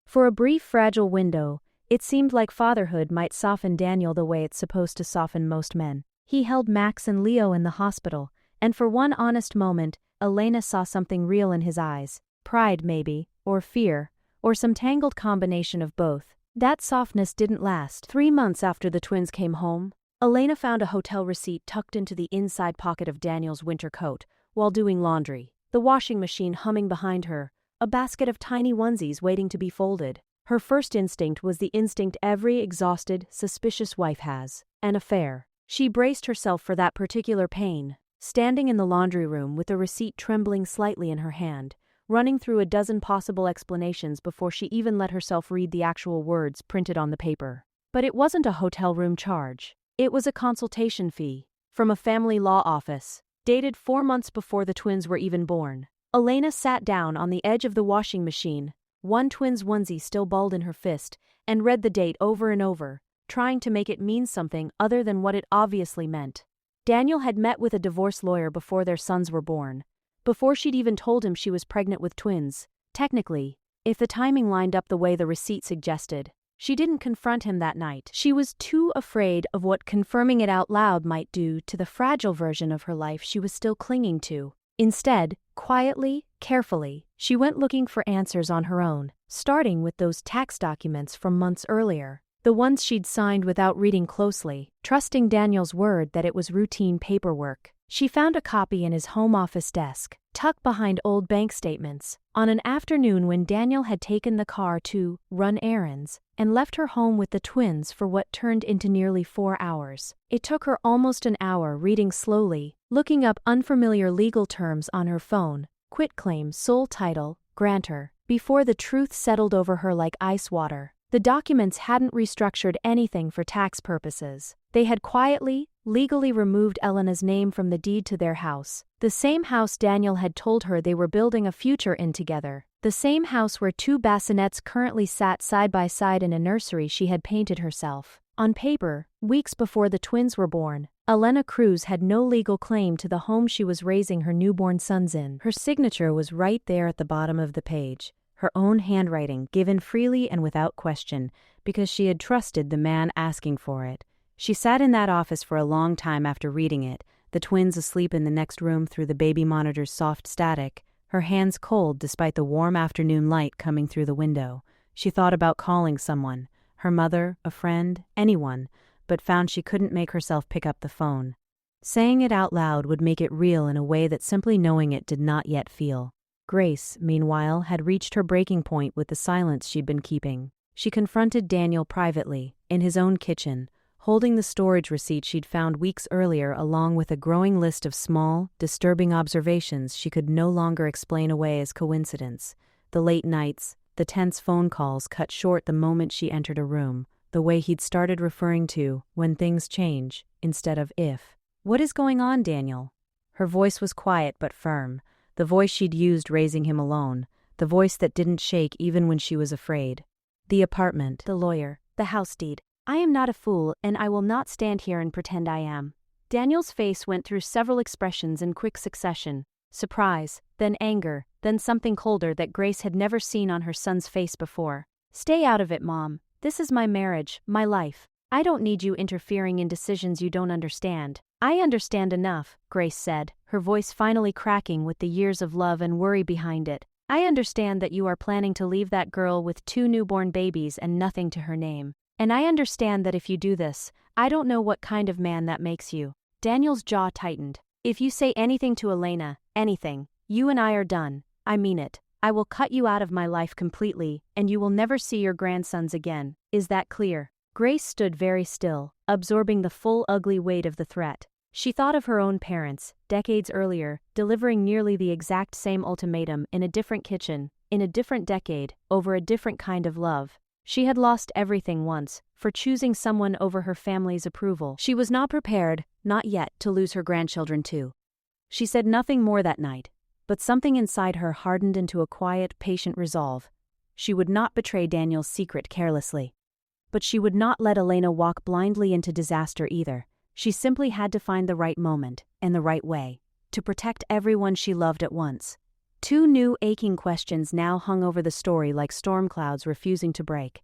For a brief, fragile window, it seemed like fatherhood might soften Daniel the way it's supposed to soften most men. He held Max and Leo in the hospital, and for one honest moment, Elena saw something real in his eyes. Pride, maybe, or fear, or some tangled combination of both. That softness didn't last. 3 months after the twins came home, Elena found a hotel receipt tucked into the inside pocket of Daniel's winter coat while doing laundry, the washing machine humming behind her, a basket of tiny onesies waiting to be folded. Her first instinct was the instinct every exhausted, suspicious wife has: an affair. She braced herself for that particular pain, standing in the laundry room with the receipt trembling slightly in her hand, running through a dozen possible explanations before she even let herself read the actual words printed on the paper. But it wasn't a hotel room charge. It was a consultation fee from a family law office, dated 4 months before the twins were even born. Elena sat down on the edge of the washing machine, one twin's onesie still balled in her fist, and read the date over and over, trying to make it mean something other than what it obviously meant. Daniel had met with a divorce lawyer before their sons were born, before she'd even told him she was pregnant with twins. Technically, if the timing lined up the way the receipt suggested, she didn't confront him that night. She was too afraid of what confirming it out loud might do to the fragile version of her life she was still clinging to. Instead, quietly, carefully, she went looking for answers on her own, starting with those tax documents from months earlier, the ones she'd signed without reading closely, trusting Daniel's word that it was routine paperwork. She found a copy in his home office desk, tucked behind old bank statements, on an afternoon when Daniel had taken the car to run errands and left her home with the twins for what turned into nearly 4 hours. It took her almost an hour reading slowly, looking up unfamiliar legal terms on her phone, quitclaim, sole title, grantor, before the truth settled over her like ice water. The documents hadn't restructured anything for tax purposes. They had quietly, legally removed Elena's name from the deed to their house, the same house Daniel had told her they were building a future in together, the same house where 2 bassinets currently sat side by side in a nursery she had painted herself. On paper, weeks before the twins were born, Elena Cruz had no legal claim to the home she was raising her newborn sons in. Her signature was right there at the bottom of the page, her own handwriting given freely and without question, because she had trusted the man asking for it. She sat in that office for a long time after reading it, the twins asleep in the next room through the baby monitor's soft static, her hands cold despite the warm afternoon light coming through the window. She thought about calling someone, her mother, a friend, anyone, but found she couldn't make herself pick up the phone. Saying it out loud would make it real in a way that simply knowing it did not yet feel. Grace, meanwhile, had reached her breaking point with the silence she'd been keeping. She confronted Daniel privately, in his own kitchen, holding the storage receipt she'd found weeks earlier along with a growing list of small, disturbing observations she could no longer explain away as coincidence. The late nights, the tense phone calls cut short the moment she entered a room, the way he'd started referring to when things change, instead of if. What is going on, Daniel? Her voice was quiet but firm, the voice she'd used raising him alone, the voice that didn't shake even when she was afraid. The apartment, the lawyer, the house deed. I am not a fool, and I will not stand here and pretend I am. Daniel's face went through several expressions in quick succession: surprise, then anger, then something colder that Grace had never seen on her son's face before. Stay out of it, Mom. This is my marriage, my life. I don't need you interfering in decisions you don't understand. I understand enough, Grace said, her voice finally cracking with the years of love and worry behind it. I understand that you are planning to leave that girl with 2 newborn babies and nothing to her name. And I understand that if you do this, I don't know what kind of man that makes you. Daniel's jaw tightened. If you say anything to Elena, anything, you and I are done. I mean it. I will cut you out of my life completely, and you will never see your grandsons again. Is that clear? Grace stood very still, absorbing the full ugly weight of the threat. She thought of her own parents, decades earlier, delivering nearly the exact same ultimatum in a different kitchen, in a different decade, over a different kind of love. She had lost everything once, for choosing someone over her family's approval. She was not prepared, not yet, to lose her grandchildren too. She said nothing more that night, but something inside her hardened into a quiet, patient resolve. She would not betray Daniel's secret carelessly. But she would not let Elena walk blindly into disaster either. She simply had to find the right moment, and the right way, to protect everyone she loved at once. Two new aching questions now hung over the story like storm clouds refusing to break.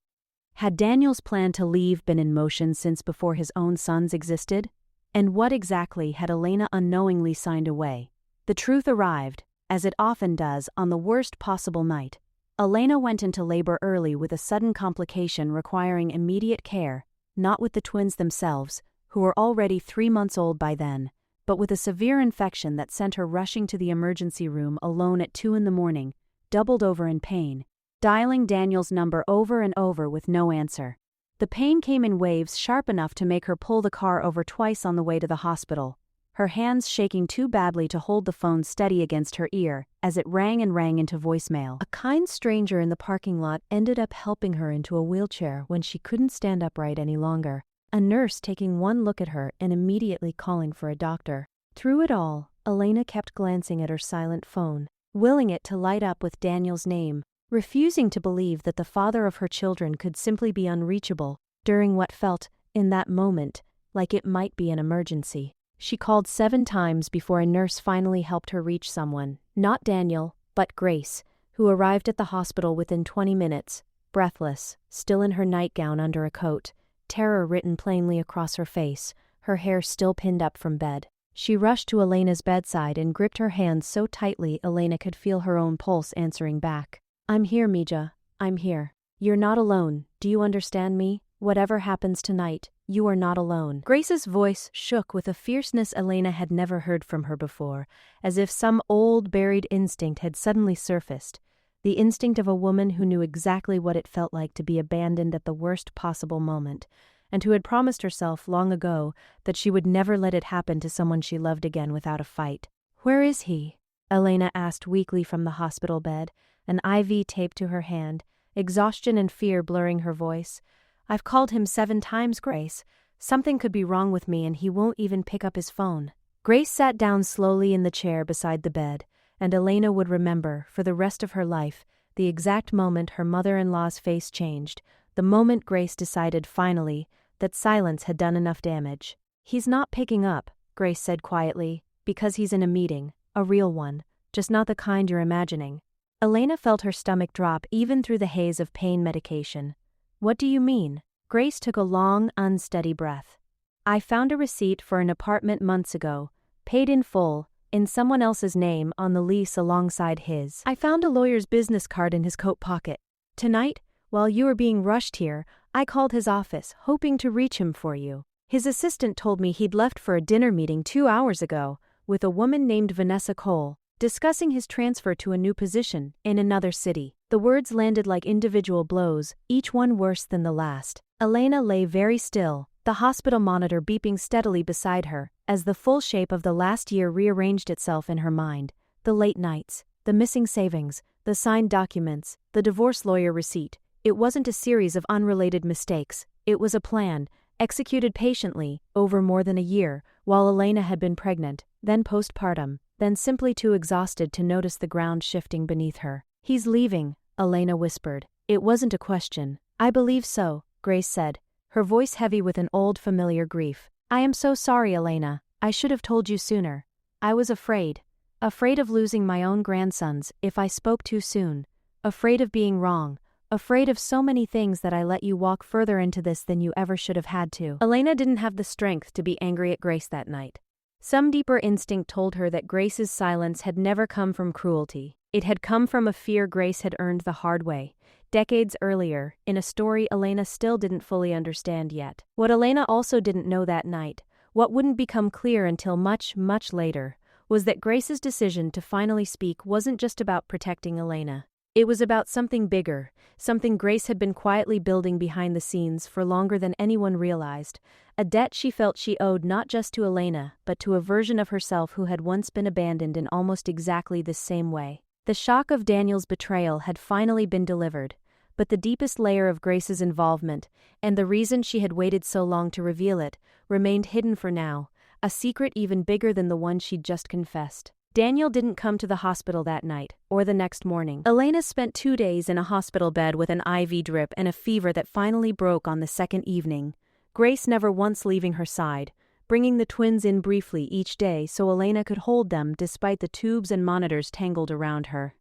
Had Daniel's plan to leave been in motion since before his own sons existed? And what exactly had Elena unknowingly signed away? The truth arrived, as it often does, on the worst possible night. Elena went into labor early with a sudden complication requiring immediate care, not with the twins themselves, who were already 3 months old by then, but with a severe infection that sent her rushing to the emergency room alone at 2 a.m, doubled over in pain, dialing Daniel's number over and over with no answer. The pain came in waves sharp enough to make her pull the car over twice on the way to the hospital, her hands shaking too badly to hold the phone steady against her ear as it rang and rang into voicemail. A kind stranger in the parking lot ended up helping her into a wheelchair when she couldn't stand upright any longer. A nurse taking one look at her and immediately calling for a doctor. Through it all, Elena kept glancing at her silent phone, willing it to light up with Daniel's name, refusing to believe that the father of her children could simply be unreachable during what felt, in that moment, like it might be an emergency. She called 7 times before a nurse finally helped her reach someone, not Daniel, but Grace, who arrived at the hospital within 20 minutes, breathless, still in her nightgown under a coat, terror written plainly across her face, her hair still pinned up from bed. She rushed to Elena's bedside and gripped her hands so tightly Elena could feel her own pulse answering back. "I'm here, Mija. I'm here. You're not alone. Do you understand me? Whatever happens tonight, you are not alone." Grace's voice shook with a fierceness Elena had never heard from her before, as if some old buried instinct had suddenly surfaced, the instinct of a woman who knew exactly what it felt like to be abandoned at the worst possible moment, and who had promised herself long ago that she would never let it happen to someone she loved again without a fight. "Where is he?" Elena asked weakly from the hospital bed, an IV taped to her hand, exhaustion and fear blurring her voice. "I've called him 7 times, Grace. Something could be wrong with me and he won't even pick up his phone." Grace sat down slowly in the chair beside the bed, and Elena would remember, for the rest of her life, the exact moment her mother-in-law's face changed, the moment Grace decided finally that silence had done enough damage. "He's not picking up," Grace said quietly, "because he's in a meeting, a real one, just not the kind you're imagining." Elena felt her stomach drop even through the haze of pain medication. "What do you mean?" Grace took a long, unsteady breath. "I found a receipt for an apartment months ago, paid in full, in someone else's name on the lease alongside his. I found a lawyer's business card in his coat pocket. Tonight, while you were being rushed here, I called his office, hoping to reach him for you. His assistant told me he'd left for a dinner meeting 2 hours ago with a woman named Vanessa Cole, discussing his transfer to a new position in another city." The words landed like individual blows, each one worse than the last. Elena lay very still, the hospital monitor beeping steadily beside her, as the full shape of the last year rearranged itself in her mind. The late nights, the missing savings, the signed documents, the divorce lawyer receipt. It wasn't a series of unrelated mistakes. It was a plan, executed patiently, over more than a year, while Elena had been pregnant, then postpartum, then simply too exhausted to notice the ground shifting beneath her. "He's leaving," Elena whispered. "It wasn't a question." "I believe so," Grace said, her voice heavy with an old familiar grief. "I am so sorry, Elena. I should have told you sooner. I was afraid. Afraid of losing my own grandsons if I spoke too soon. Afraid of being wrong. Afraid of so many things that I let you walk further into this than you ever should have had to." Elena didn't have the strength to be angry at Grace that night. Some deeper instinct told her that Grace's silence had never come from cruelty. It had come from a fear Grace had earned the hard way, Decades earlier, in a story Elena still didn't fully understand yet. What Elena also didn't know that night, what wouldn't become clear until much, much later, was that Grace's decision to finally speak wasn't just about protecting Elena. It was about something bigger, something Grace had been quietly building behind the scenes for longer than anyone realized, a debt she felt she owed not just to Elena, but to a version of herself who had once been abandoned in almost exactly the same way. The shock of Daniel's betrayal had finally been delivered, but the deepest layer of Grace's involvement, and the reason she had waited so long to reveal it, remained hidden for now, a secret even bigger than the one she'd just confessed. Daniel didn't come to the hospital that night, or the next morning. Elena spent 2 days in a hospital bed with an IV drip and a fever that finally broke on the second evening, Grace never once leaving her side, bringing the twins in briefly each day so Elena could hold them despite the tubes and monitors tangled around her.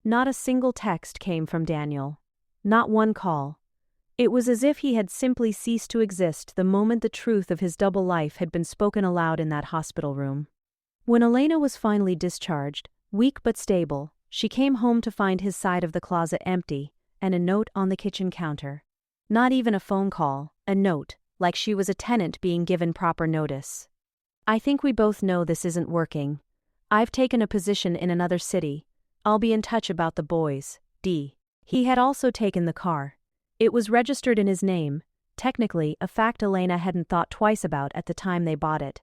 Not a single text came from Daniel. Not one call. It was as if he had simply ceased to exist the moment the truth of his double life had been spoken aloud in that hospital room. When Elena was finally discharged, weak but stable, she came home to find his side of the closet empty, and a note on the kitchen counter. Not even a phone call, a note, like she was a tenant being given proper notice. "I think we both know this isn't working. I've taken a position in another city. I'll be in touch about the boys, D." He had also taken the car. It was registered in his name, technically a fact Elena hadn't thought twice about at the time they bought it.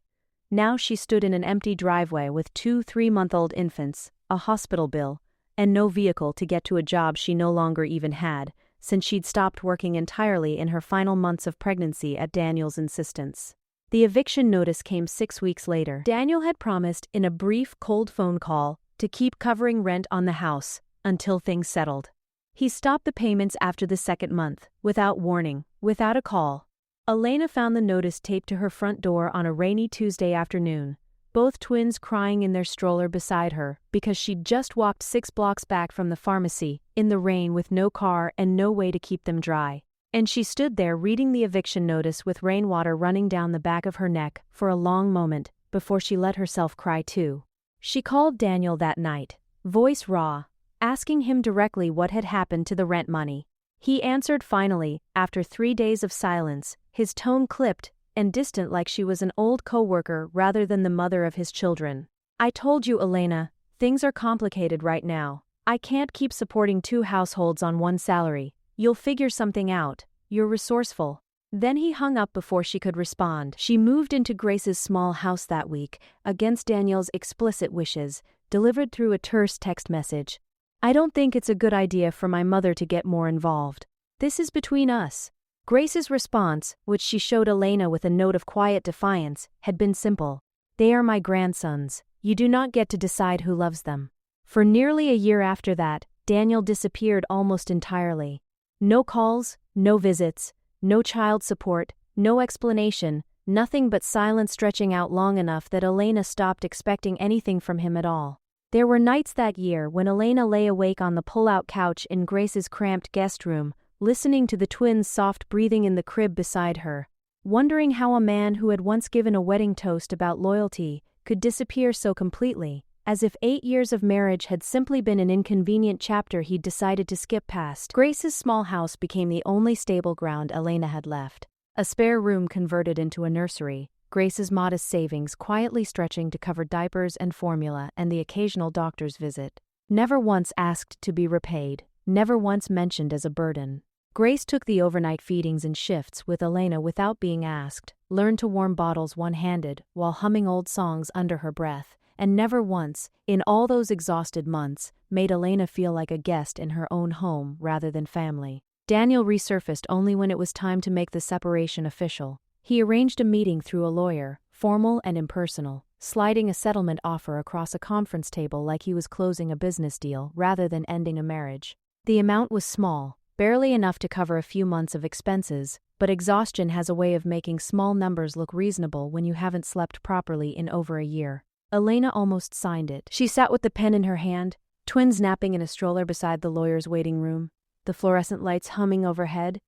Now she stood in an empty driveway with 2 3-month-old infants, a hospital bill, and no vehicle to get to a job she no longer even had, since she'd stopped working entirely in her final months of pregnancy at Daniel's insistence. The eviction notice came 6 weeks later. Daniel had promised in a brief, cold phone call to keep covering rent on the house until things settled. He stopped the payments after the second month, without warning, without a call. Elena found the notice taped to her front door on a rainy Tuesday afternoon, both twins crying in their stroller beside her because she'd just walked 6 blocks back from the pharmacy, in the rain with no car and no way to keep them dry. And she stood there reading the eviction notice with rainwater running down the back of her neck for a long moment before she let herself cry too. She called Daniel that night, voice raw, asking him directly what had happened to the rent money. He answered finally, after 3 days of silence, his tone clipped and distant like she was an old coworker rather than the mother of his children. "I told you, Elena, things are complicated right now. I can't keep supporting 2 households on one salary. You'll figure something out. You're resourceful." Then he hung up before she could respond. She moved into Grace's small house that week, against Daniel's explicit wishes, delivered through a terse text message. "I don't think it's a good idea for my mother to get more involved. This is between us." Grace's response, which she showed Elena with a note of quiet defiance, had been simple. "They are my grandsons. You do not get to decide who loves them." For nearly a year after that, Daniel disappeared almost entirely. No calls, no visits, no child support, no explanation, nothing but silence stretching out long enough that Elena stopped expecting anything from him at all. There were nights that year when Elena lay awake on the pull-out couch in Grace's cramped guest room, listening to the twins' soft breathing in the crib beside her, wondering how a man who had once given a wedding toast about loyalty could disappear so completely, as if 8 years of marriage had simply been an inconvenient chapter he'd decided to skip past. Grace's small house became the only stable ground Elena had left. A spare room converted into a nursery, Grace's modest savings quietly stretching to cover diapers and formula and the occasional doctor's visit. Never once asked to be repaid, never once mentioned as a burden. Grace took the overnight feedings in shifts with Elena without being asked, learned to warm bottles one-handed while humming old songs under her breath, and never once, in all those exhausted months, made Elena feel like a guest in her own home rather than family. Daniel resurfaced only when it was time to make the separation official. He arranged a meeting through a lawyer, formal and impersonal, sliding a settlement offer across a conference table like he was closing a business deal rather than ending a marriage. The amount was small, barely enough to cover a few months of expenses, but exhaustion has a way of making small numbers look reasonable when you haven't slept properly in over a year. Elena almost signed it. She sat with the pen in her hand, twins napping in a stroller beside the lawyer's waiting room, the fluorescent lights humming overhead,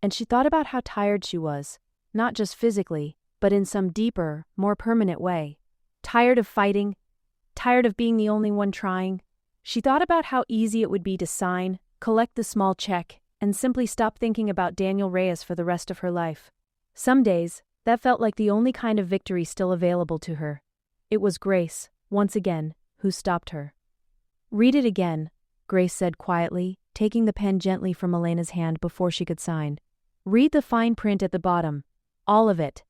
and she thought about how tired she was, not just physically, but in some deeper, more permanent way. Tired of fighting, tired of being the only one trying. She thought about how easy it would be to sign, collect the small check, and simply stop thinking about Daniel Reyes for the rest of her life. Some days, that felt like the only kind of victory still available to her. It was Grace, once again, who stopped her. "Read it again," Grace said quietly, taking the pen gently from Elena's hand before she could sign. "Read the fine print at the bottom. All of it."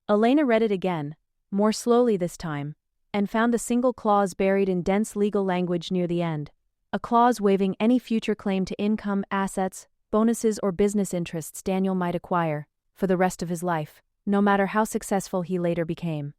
Elena read it again, more slowly this time, and found the single clause buried in dense legal language near the end. A clause waiving any future claim to income, assets, bonuses, or business interests Daniel might acquire for the rest of his life, no matter how successful he later became.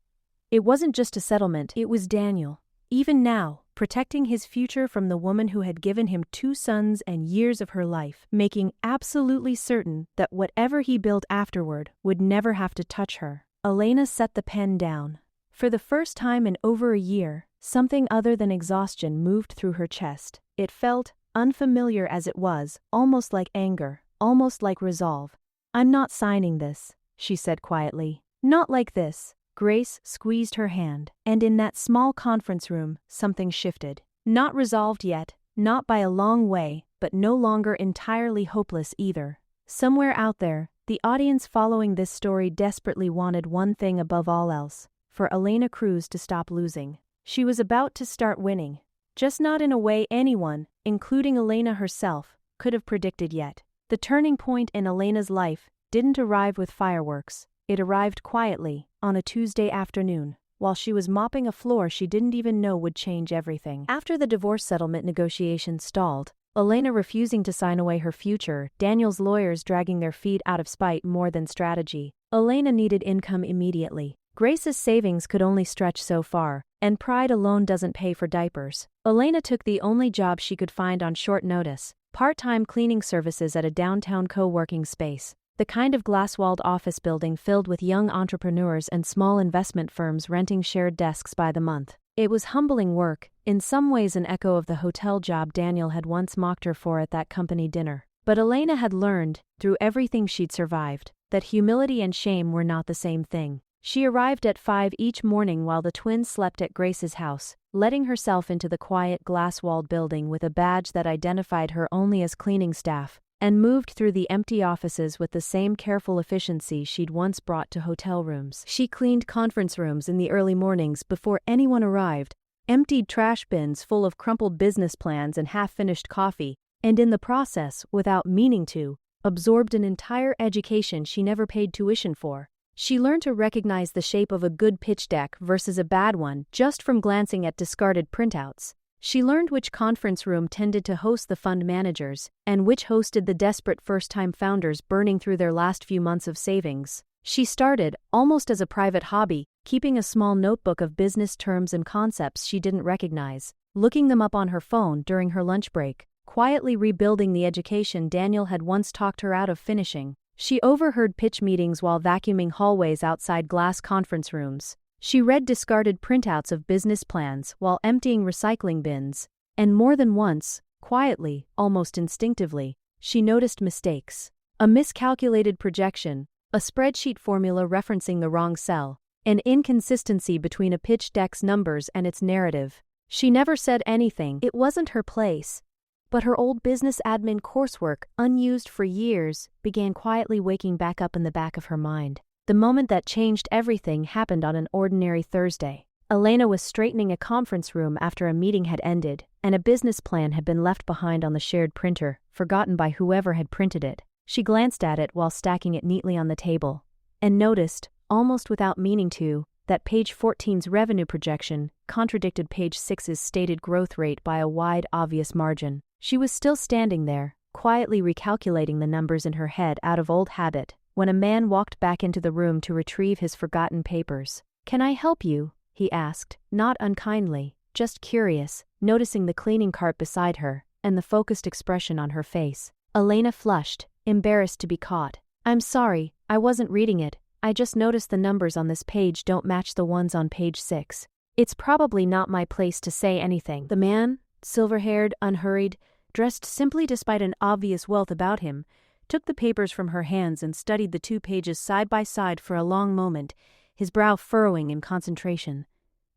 It wasn't just a settlement, it was Daniel, even now, protecting his future from the woman who had given him 2 sons and years of her life, making absolutely certain that whatever he built afterward would never have to touch her. Elena set the pen down. For the first time in over a year, something other than exhaustion moved through her chest. It felt, unfamiliar as it was, almost like anger, almost like resolve. "I'm not signing this," she said quietly. "Not like this." Grace squeezed her hand, and in that small conference room, something shifted. Not resolved yet, not by a long way, but no longer entirely hopeless either. Somewhere out there, the audience following this story desperately wanted one thing above all else: for Elena Cruz to stop losing. She was about to start winning, just not in a way anyone, including Elena herself, could have predicted yet. The turning point in Elena's life didn't arrive with fireworks. It arrived quietly, on a Tuesday afternoon, while she was mopping a floor she didn't even know would change everything. After the divorce settlement negotiations stalled, Elena refusing to sign away her future, Daniel's lawyers dragging their feet out of spite more than strategy, Elena needed income immediately. Grace's savings could only stretch so far, and pride alone doesn't pay for diapers. Elena took the only job she could find on short notice: part-time cleaning services at a downtown co-working space. The kind of glass-walled office building filled with young entrepreneurs and small investment firms renting shared desks by the month. It was humbling work, in some ways an echo of the hotel job Daniel had once mocked her for at that company dinner. But Elena had learned, through everything she'd survived, that humility and shame were not the same thing. She arrived at 5 each morning while the twins slept at Grace's house, letting herself into the quiet glass-walled building with a badge that identified her only as cleaning staff, and moved through the empty offices with the same careful efficiency she'd once brought to hotel rooms. She cleaned conference rooms in the early mornings before anyone arrived, emptied trash bins full of crumpled business plans and half-finished coffee, and in the process, without meaning to, absorbed an entire education she never paid tuition for. She learned to recognize the shape of a good pitch deck versus a bad one just from glancing at discarded printouts. She learned which conference room tended to host the fund managers, and which hosted the desperate first-time founders burning through their last few months of savings. She started, almost as a private hobby, keeping a small notebook of business terms and concepts she didn't recognize, looking them up on her phone during her lunch break, quietly rebuilding the education Daniel had once talked her out of finishing. She overheard pitch meetings while vacuuming hallways outside glass conference rooms. She read discarded printouts of business plans while emptying recycling bins, and more than once, quietly, almost instinctively, she noticed mistakes. A miscalculated projection, a spreadsheet formula referencing the wrong cell, an inconsistency between a pitch deck's numbers and its narrative. She never said anything. It wasn't her place. But her old business admin coursework, unused for years, began quietly waking back up in the back of her mind. The moment that changed everything happened on an ordinary Thursday. Elena was straightening a conference room after a meeting had ended, and a business plan had been left behind on the shared printer, forgotten by whoever had printed it. She glanced at it while stacking it neatly on the table, and noticed, almost without meaning to, that page 14's revenue projection contradicted page 6's stated growth rate by a wide, obvious margin. She was still standing there, quietly recalculating the numbers in her head out of old habit, when a man walked back into the room to retrieve his forgotten papers. "Can I help you?" he asked, not unkindly, just curious, noticing the cleaning cart beside her, and the focused expression on her face. Elena flushed, embarrassed to be caught. "I'm sorry, I wasn't reading it. I just noticed the numbers on this page don't match the ones on page 6. It's probably not my place to say anything." The man, silver-haired, unhurried, dressed simply despite an obvious wealth about him, took the papers from her hands and studied the 2 pages side by side for a long moment, his brow furrowing in concentration.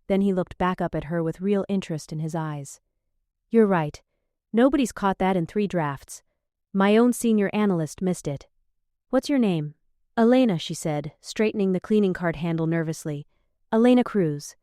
Then he looked back up at her with real interest in his eyes. "You're right. Nobody's caught that in 3 drafts. My own senior analyst missed it. What's your name? Elena, she said, straightening the cleaning cart handle nervously. Elena Cruz.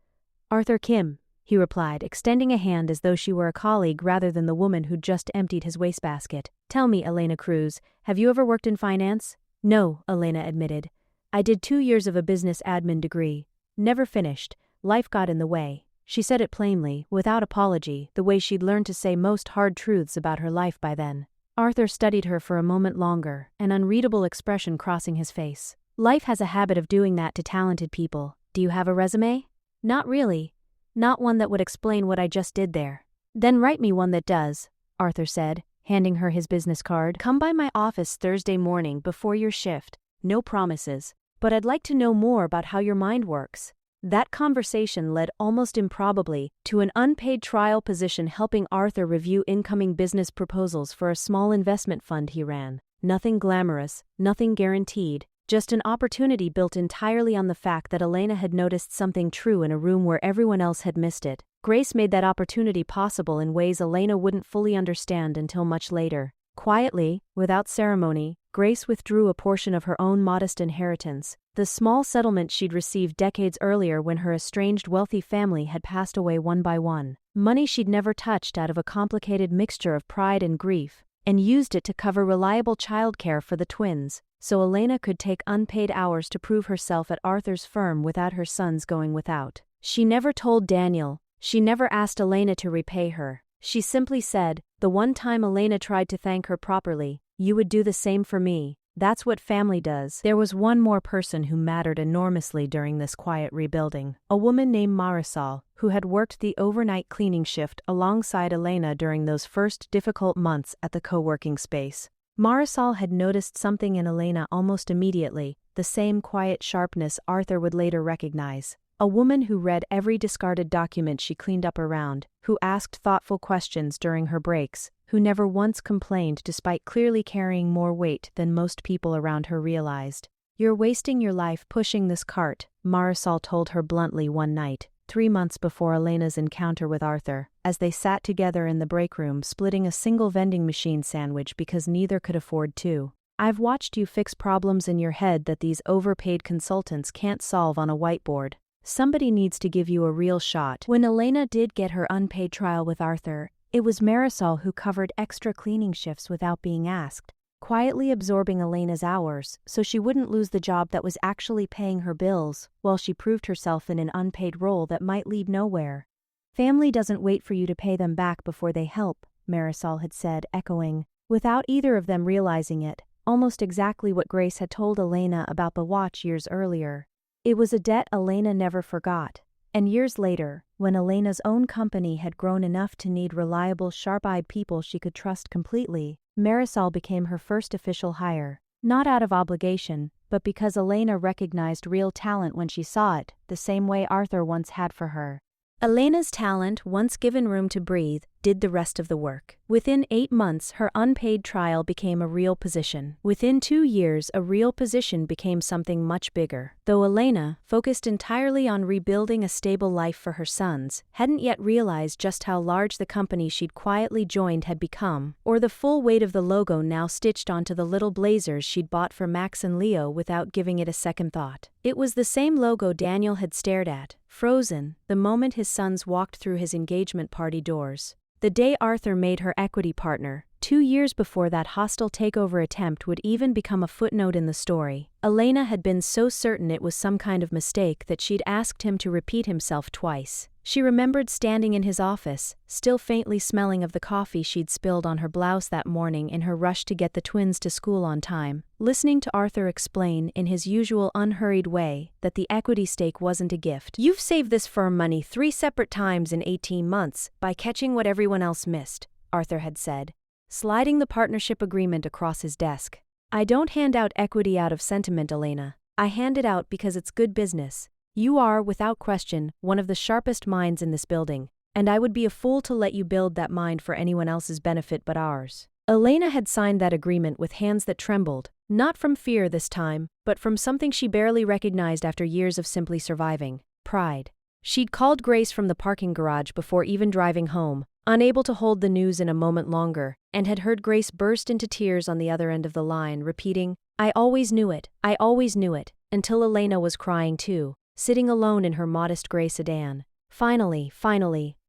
Arthur Kim, he replied, extending a hand as though she were a colleague rather than the woman who'd just emptied his wastebasket. Tell me, Elena Cruz, have you ever worked in finance? No, Elena admitted. I did 2 years of a business admin degree. Never finished. Life got in the way. She said it plainly, without apology, the way she'd learned to say most hard truths about her life by then. Arthur studied her for a moment longer, an unreadable expression crossing his face. Life has a habit of doing that to talented people. Do you have a resume? Not really. Not one that would explain what I just did there. Then write me one that does, Arthur said, handing her his business card. Come by my office Thursday morning before your shift. No promises. But I'd like to know more about how your mind works. That conversation led almost improbably to an unpaid trial position helping Arthur review incoming business proposals for a small investment fund he ran. Nothing glamorous, nothing guaranteed, just an opportunity built entirely on the fact that Elena had noticed something true in a room where everyone else had missed it. Grace made that opportunity possible in ways Elena wouldn't fully understand until much later. Quietly, without ceremony, Grace withdrew a portion of her own modest inheritance, the small settlement she'd received decades earlier when her estranged wealthy family had passed away one by one. Money she'd never touched out of a complicated mixture of pride and grief, and used it to cover reliable childcare for the twins, so Elena could take unpaid hours to prove herself at Arthur's firm without her sons going without. She never told Daniel, she never asked Elena to repay her. She simply said, the one time Elena tried to thank her properly, you would do the same for me. That's what family does. There was one more person who mattered enormously during this quiet rebuilding, a woman named Marisol, who had worked the overnight cleaning shift alongside Elena during those first difficult months at the co-working space. Marisol had noticed something in Elena almost immediately, the same quiet sharpness Arthur would later recognize. A woman who read every discarded document she cleaned up around, who asked thoughtful questions during her breaks, who never once complained despite clearly carrying more weight than most people around her realized. You're wasting your life pushing this cart, Marisol told her bluntly one night, 3 months before Elena's encounter with Arthur, as they sat together in the break room splitting a single vending machine sandwich because neither could afford 2. I've watched you fix problems in your head that these overpaid consultants can't solve on a whiteboard. Somebody needs to give you a real shot. When Elena did get her unpaid trial with Arthur, it was Marisol who covered extra cleaning shifts without being asked, quietly absorbing Elena's hours so she wouldn't lose the job that was actually paying her bills, while she proved herself in an unpaid role that might lead nowhere. Family doesn't wait for you to pay them back before they help, Marisol had said, echoing, without either of them realizing it, almost exactly what Grace had told Elena about the watch years earlier. It was a debt Elena never forgot, and years later, when Elena's own company had grown enough to need reliable, sharp-eyed people she could trust completely, Marisol became her first official hire, not out of obligation, but because Elena recognized real talent when she saw it, the same way Arthur once had for her. Elena's talent, once given room to breathe, did the rest of the work. Within 8 months, her unpaid trial became a real position. Within 2 years, a real position became something much bigger. Though Elena, focused entirely on rebuilding a stable life for her sons, hadn't yet realized just how large the company she'd quietly joined had become, or the full weight of the logo now stitched onto the little blazers she'd bought for Max and Leo without giving it a second thought. It was the same logo Daniel had stared at, frozen, the moment his sons walked through his engagement party doors. The day Arthur made her equity partner, 2 years before that hostile takeover attempt would even become a footnote in the story, Elena had been so certain it was some kind of mistake that she'd asked him to repeat himself twice. She remembered standing in his office, still faintly smelling of the coffee she'd spilled on her blouse that morning in her rush to get the twins to school on time, listening to Arthur explain in his usual unhurried way that the equity stake wasn't a gift. You've saved this firm money 3 separate times in 18 months by catching what everyone else missed, Arthur had said, sliding the partnership agreement across his desk. I don't hand out equity out of sentiment, Elena. I hand it out because it's good business. You are, without question, one of the sharpest minds in this building, and I would be a fool to let you build that mind for anyone else's benefit but ours. Elena had signed that agreement with hands that trembled, not from fear this time, but from something she barely recognized after years of simply surviving: pride. She'd called Grace from the parking garage before even driving home, unable to hold the news in a moment longer, and had heard Grace burst into tears on the other end of the line, repeating, "I always knew it, I always knew it," until Elena was crying too, sitting alone in her modest gray sedan. Finally,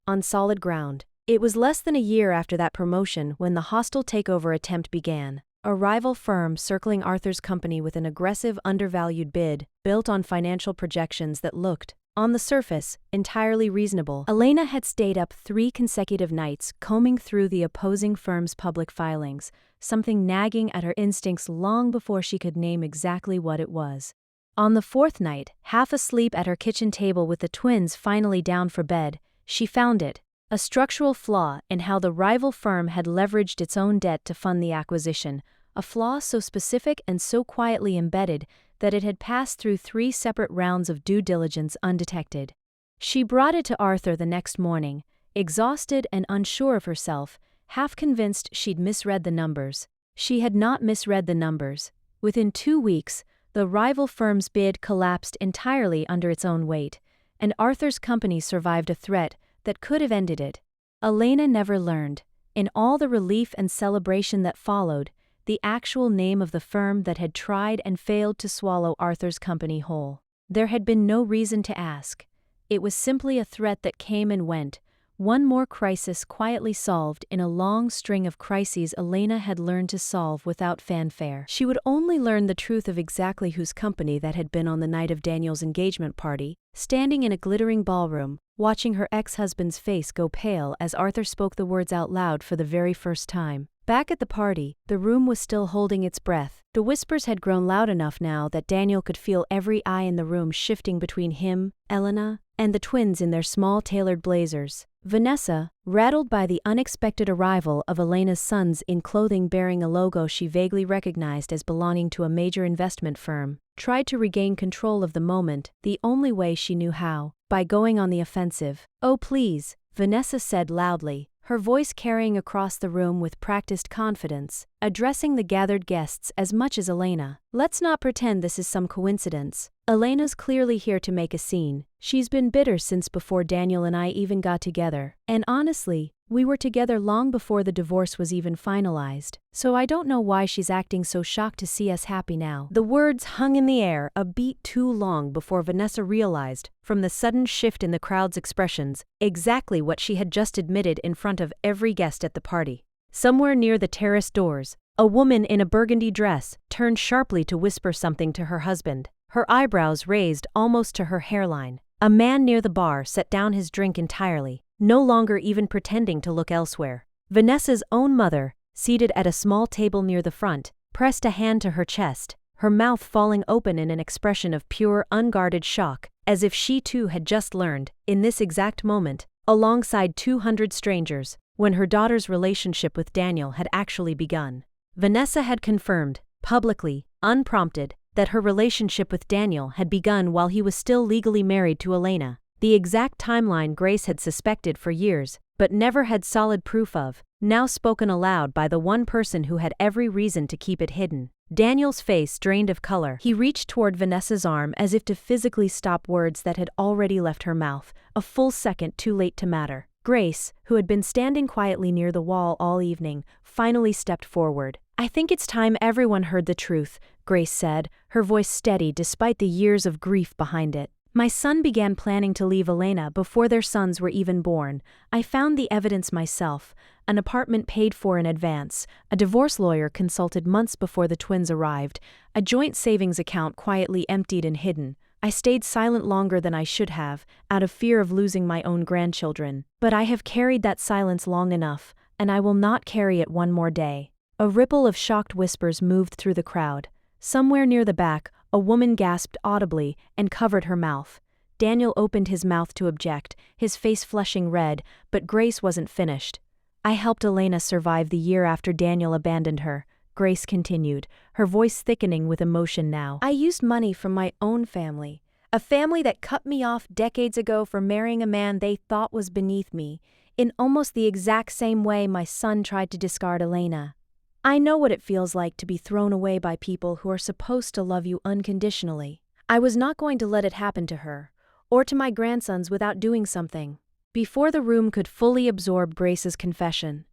on solid ground. It was less than a year after that promotion when the hostile takeover attempt began. A rival firm circling Arthur's company with an aggressive, undervalued bid, built on financial projections that looked, on the surface, entirely reasonable. Elena had stayed up 3 consecutive nights combing through the opposing firm's public filings, something nagging at her instincts long before she could name exactly what it was. On the 4th night, half asleep at her kitchen table with the twins finally down for bed, she found it, a structural flaw in how the rival firm had leveraged its own debt to fund the acquisition, a flaw so specific and so quietly embedded that it had passed through 3 separate rounds of due diligence undetected. She brought it to Arthur the next morning, exhausted and unsure of herself, half convinced she'd misread the numbers. She had not misread the numbers. Within 2 weeks, the rival firm's bid collapsed entirely under its own weight, and Arthur's company survived a threat that could have ended it. Elena never learned, in all the relief and celebration that followed, the actual name of the firm that had tried and failed to swallow Arthur's company whole. There had been no reason to ask. It was simply a threat that came and went, one more crisis quietly solved in a long string of crises Elena had learned to solve without fanfare. She would only learn the truth of exactly whose company that had been on the night of Daniel's engagement party, standing in a glittering ballroom, watching her ex-husband's face go pale as Arthur spoke the words out loud for the very first time. Back at the party, the room was still holding its breath. The whispers had grown loud enough now that Daniel could feel every eye in the room shifting between him, Elena, and the twins in their small tailored blazers. Vanessa, rattled by the unexpected arrival of Elena's sons in clothing bearing a logo she vaguely recognized as belonging to a major investment firm, tried to regain control of the moment the only way she knew how, by going on the offensive. "Oh please," Vanessa said loudly, her voice carrying across the room with practiced confidence, addressing the gathered guests as much as Elena. "Let's not pretend this is some coincidence. Elena's clearly here to make a scene. She's been bitter since before Daniel and I even got together. And honestly, we were together long before the divorce was even finalized. So I don't know why she's acting so shocked to see us happy now." The words hung in the air a beat too long before Vanessa realized, from the sudden shift in the crowd's expressions, exactly what she had just admitted in front of every guest at the party. Somewhere near the terrace doors, a woman in a burgundy dress turned sharply to whisper something to her husband, her eyebrows raised almost to her hairline. A man near the bar set down his drink entirely, no longer even pretending to look elsewhere. Vanessa's own mother, seated at a small table near the front, pressed a hand to her chest, her mouth falling open in an expression of pure, unguarded shock, as if she too had just learned, in this exact moment, alongside 200 strangers, when her daughter's relationship with Daniel had actually begun. Vanessa had confirmed, publicly, unprompted, that her relationship with Daniel had begun while he was still legally married to Elena, the exact timeline Grace had suspected for years, but never had solid proof of, now spoken aloud by the one person who had every reason to keep it hidden. Daniel's face drained of color. He reached toward Vanessa's arm as if to physically stop words that had already left her mouth, a full second too late to matter. Grace, who had been standing quietly near the wall all evening, finally stepped forward. "I think it's time everyone heard the truth," Grace said, her voice steady despite the years of grief behind it. "My son began planning to leave Elena before their sons were even born. I found the evidence myself, an apartment paid for in advance, a divorce lawyer consulted months before the twins arrived, a joint savings account quietly emptied and hidden. I stayed silent longer than I should have, out of fear of losing my own grandchildren. But I have carried that silence long enough, and I will not carry it one more day." A ripple of shocked whispers moved through the crowd. Somewhere near the back, a woman gasped audibly and covered her mouth. Daniel opened his mouth to object, his face flushing red, but Grace wasn't finished. "I helped Elena survive the year after Daniel abandoned her," Grace continued, her voice thickening with emotion now. "I used money from my own family, a family that cut me off decades ago for marrying a man they thought was beneath me, in almost the exact same way my son tried to discard Elena. I know what it feels like to be thrown away by people who are supposed to love you unconditionally. I was not going to let it happen to her, or to my grandsons without doing something. Before the room could fully absorb Grace's confession,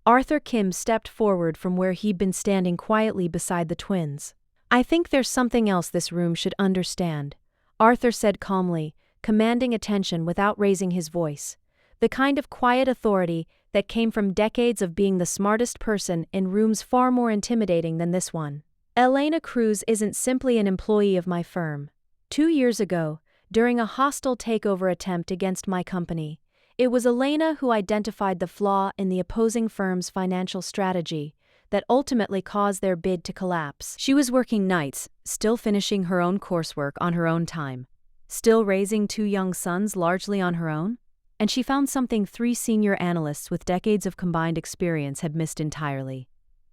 Arthur Kim stepped forward from where he'd been standing quietly beside the twins. "I think there's something else this room should understand," Arthur said calmly, commanding attention without raising his voice. The kind of quiet authority that came from decades of being the smartest person in rooms far more intimidating than this one. "Elena Cruz isn't simply an employee of my firm. 2 years ago, during a hostile takeover attempt against my company, it was Elena who identified the flaw in the opposing firm's financial strategy that ultimately caused their bid to collapse. She was working nights, still finishing her own coursework on her own time, still raising 2 young sons largely on her own, and she found something 3 senior analysts with decades of combined experience had missed entirely.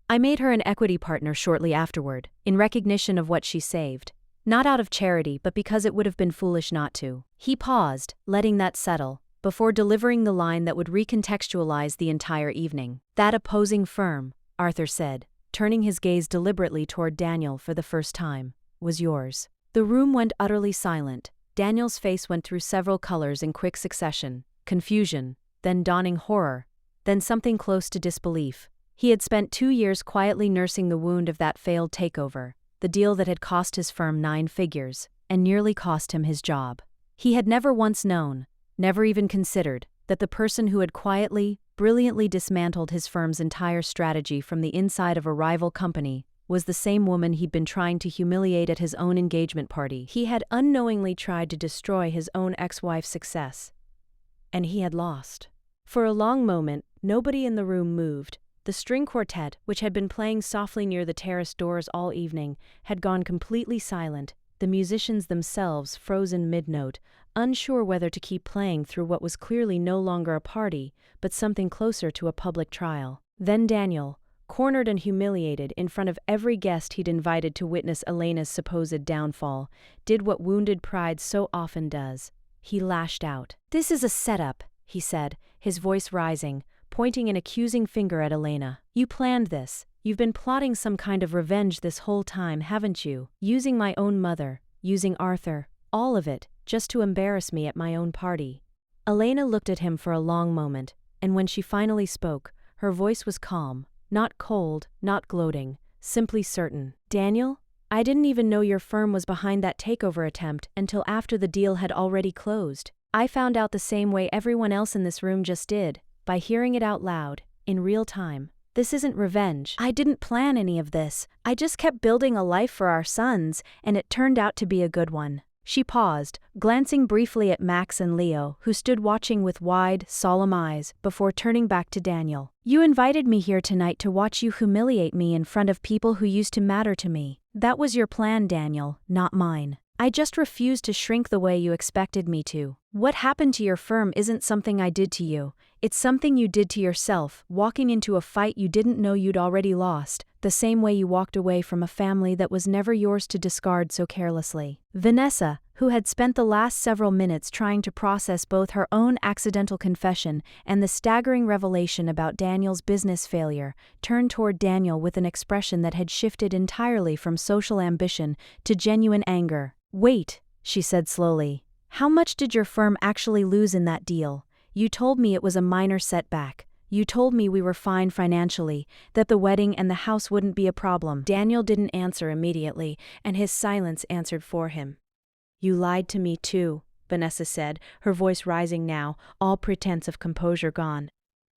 I made her an equity partner shortly afterward, in recognition of what she saved. Not out of charity, but because it would have been foolish not to." He paused, letting that settle, before delivering the line that would recontextualize the entire evening. "That opposing firm," Arthur said, turning his gaze deliberately toward Daniel for the first time, "was yours." The room went utterly silent. Daniel's face went through several colors in quick succession: confusion, then dawning horror, then something close to disbelief. He had spent 2 years quietly nursing the wound of that failed takeover, the deal that had cost his firm 9 figures, and nearly cost him his job. He had never once known, never even considered, that the person who had quietly, brilliantly dismantled his firm's entire strategy from the inside of a rival company was the same woman he'd been trying to humiliate at his own engagement party. He had unknowingly tried to destroy his own ex-wife's success, and he had lost. For a long moment, nobody in the room moved. The string quartet, which had been playing softly near the terrace doors all evening, had gone completely silent, the musicians themselves frozen mid-note, unsure whether to keep playing through what was clearly no longer a party, but something closer to a public trial. Then Daniel, cornered and humiliated in front of every guest he'd invited to witness Elena's supposed downfall, did what wounded pride so often does. He lashed out. "This is a setup," he said, his voice rising, pointing an accusing finger at Elena. "You planned this. You've been plotting some kind of revenge this whole time, haven't you? Using my own mother, using Arthur, all of it, just to embarrass me at my own party." Elena looked at him for a long moment, and when she finally spoke, her voice was calm, not cold, not gloating, simply certain. "Daniel, I didn't even know your firm was behind that takeover attempt until after the deal had already closed. I found out the same way everyone else in this room just did, by hearing it out loud, in real time. This isn't revenge. I didn't plan any of this. I just kept building a life for our sons, and it turned out to be a good one." She paused, glancing briefly at Max and Leo, who stood watching with wide, solemn eyes, before turning back to Daniel. "You invited me here tonight to watch you humiliate me in front of people who used to matter to me. That was your plan, Daniel, not mine. I just refused to shrink the way you expected me to. What happened to your firm isn't something I did to you. It's something you did to yourself, walking into a fight you didn't know you'd already lost, the same way you walked away from a family that was never yours to discard so carelessly." Vanessa, who had spent the last several minutes trying to process both her own accidental confession and the staggering revelation about Daniel's business failure, turned toward Daniel with an expression that had shifted entirely from social ambition to genuine anger. "Wait," she said slowly. "How much did your firm actually lose in that deal? You told me it was a minor setback. You told me we were fine financially, that the wedding and the house wouldn't be a problem." Daniel didn't answer immediately, and his silence answered for him. "You lied to me too," Vanessa said, her voice rising now, all pretense of composure gone.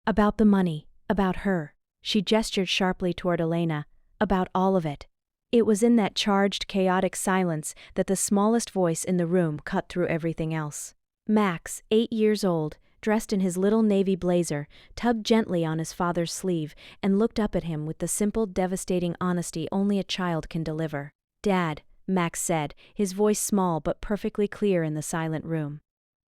"About the money, about her." She gestured sharply toward Elena. "About all of it." It was in that charged, chaotic silence that the smallest voice in the room cut through everything else. Max, 8 years old, dressed in his little navy blazer, tugged gently on his father's sleeve and looked up at him with the simple, devastating honesty only a child can deliver. "Dad," Max said, his voice small but perfectly clear in the silent room.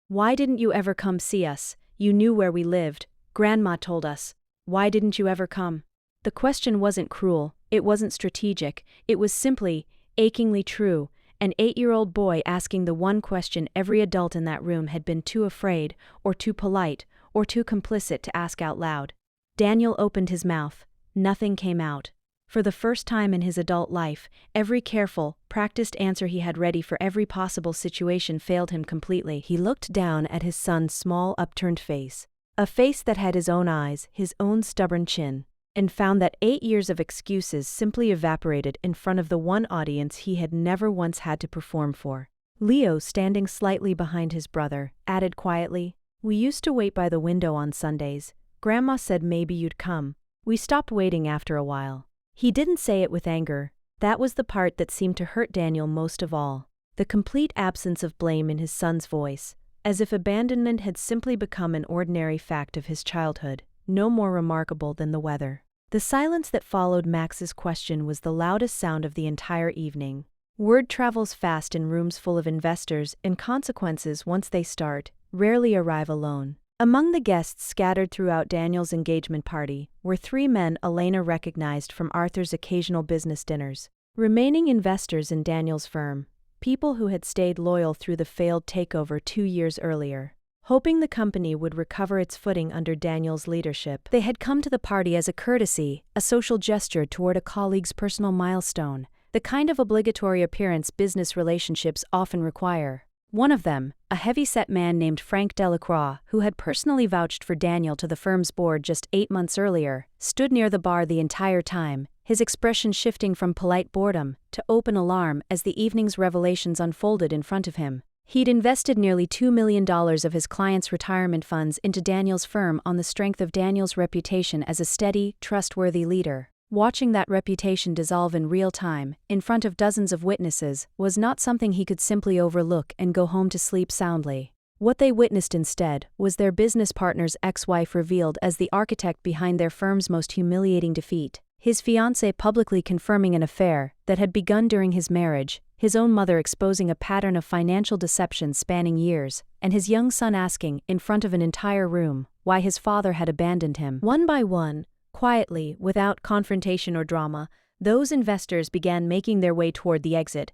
"Why didn't you ever come see us? You knew where we lived. Grandma told us. Why didn't you ever come?" The question wasn't cruel, it wasn't strategic, it was simply, achingly true, an 8-year-old boy asking the one question every adult in that room had been too afraid, or too polite, or too complicit to ask out loud. Daniel opened his mouth. Nothing came out. For the first time in his adult life, every careful, practiced answer he had ready for every possible situation failed him completely. He looked down at his son's small, upturned face, a face that had his own eyes, his own stubborn chin, and found that 8 years of excuses simply evaporated in front of the one audience he had never once had to perform for. Leo, standing slightly behind his brother, added quietly, "We used to wait by the window on Sundays. Grandma said maybe you'd come. We stopped waiting after a while." He didn't say it with anger. That was the part that seemed to hurt Daniel most of all. The complete absence of blame in his son's voice, as if abandonment had simply become an ordinary fact of his childhood, no more remarkable than the weather. The silence that followed Max's question was the loudest sound of the entire evening. Word travels fast in rooms full of investors, and consequences, once they start, rarely arrive alone. Among the guests scattered throughout Daniel's engagement party were 3 men Elena recognized from Arthur's occasional business dinners. Remaining investors in Daniel's firm, people who had stayed loyal through the failed takeover 2 years earlier. Hoping the company would recover its footing under Daniel's leadership, they had come to the party as a courtesy, a social gesture toward a colleague's personal milestone, the kind of obligatory appearance business relationships often require. One of them, a heavy-set man named Frank Delacroix, who had personally vouched for Daniel to the firm's board just 8 months earlier, stood near the bar the entire time, his expression shifting from polite boredom to open alarm as the evening's revelations unfolded in front of him. He'd invested nearly $2 million of his clients' retirement funds into Daniel's firm on the strength of Daniel's reputation as a steady, trustworthy leader. Watching that reputation dissolve in real time, in front of dozens of witnesses, was not something he could simply overlook and go home to sleep soundly. What they witnessed instead was their business partner's ex-wife revealed as the architect behind their firm's most humiliating defeat, his fiancée publicly confirming an affair that had begun during his marriage, his own mother exposing a pattern of financial deception spanning years, and his young son asking, in front of an entire room, why his father had abandoned him. One by one, quietly, without confrontation or drama, those investors began making their way toward the exit.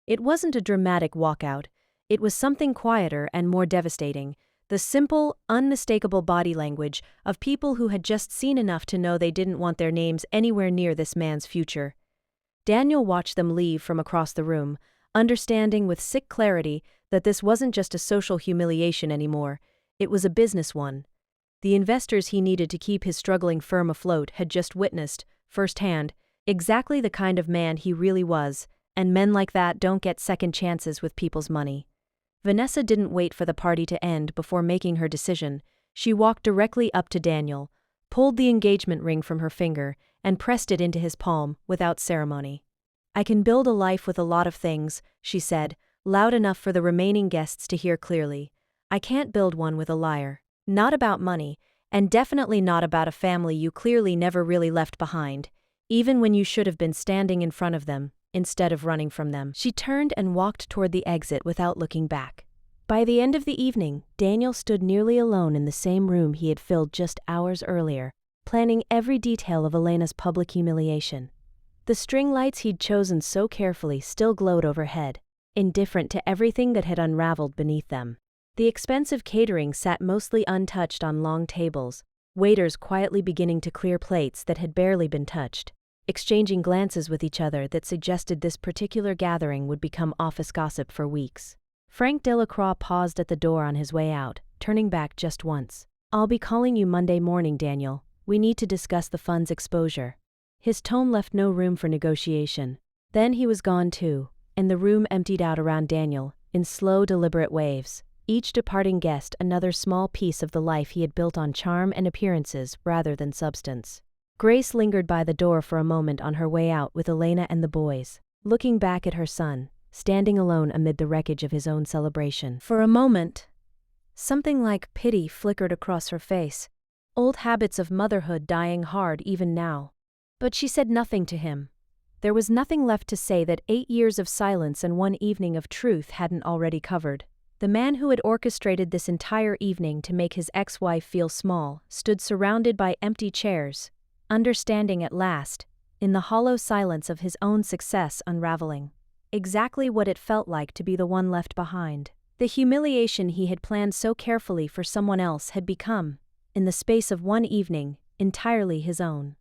It wasn't a dramatic walkout. It was something quieter and more devastating, the simple, unmistakable body language of people who had just seen enough to know they didn't want their names anywhere near this man's future. Daniel watched them leave from across the room, understanding with sick clarity that this wasn't just a social humiliation anymore, it was a business one. The investors he needed to keep his struggling firm afloat had just witnessed, firsthand, exactly the kind of man he really was, and men like that don't get second chances with people's money. Vanessa didn't wait for the party to end before making her decision. She walked directly up to Daniel, pulled the engagement ring from her finger, and pressed it into his palm without ceremony. "I can build a life with a lot of things," she said, loud enough for the remaining guests to hear clearly. "I can't build one with a liar. Not about money, and definitely not about a family you clearly never really left behind, even when you should have been standing in front of them, instead of running from them." She turned and walked toward the exit without looking back. By the end of the evening, Daniel stood nearly alone in the same room he had filled just hours earlier, planning every detail of Elena's public humiliation. The string lights he'd chosen so carefully still glowed overhead, indifferent to everything that had unraveled beneath them. The expensive catering sat mostly untouched on long tables, waiters quietly beginning to clear plates that had barely been touched, exchanging glances with each other that suggested this particular gathering would become office gossip for weeks. Frank Delacroix paused at the door on his way out, turning back just once. "I'll be calling you Monday morning, Daniel. We need to discuss the fund's exposure." His tone left no room for negotiation. Then he was gone too, and the room emptied out around Daniel, in slow, deliberate waves. Each departing guest another small piece of the life he had built on charm and appearances rather than substance. Grace lingered by the door for a moment on her way out with Elena and the boys, looking back at her son, standing alone amid the wreckage of his own celebration. For a moment, something like pity flickered across her face, old habits of motherhood dying hard even now. But she said nothing to him. There was nothing left to say that 8 years of silence and 1 evening of truth hadn't already covered. The man who had orchestrated this entire evening to make his ex-wife feel small stood surrounded by empty chairs, understanding at last, in the hollow silence of his own success unraveling, exactly what it felt like to be the one left behind. The humiliation he had planned so carefully for someone else had become, in the space of 1 evening, entirely his own.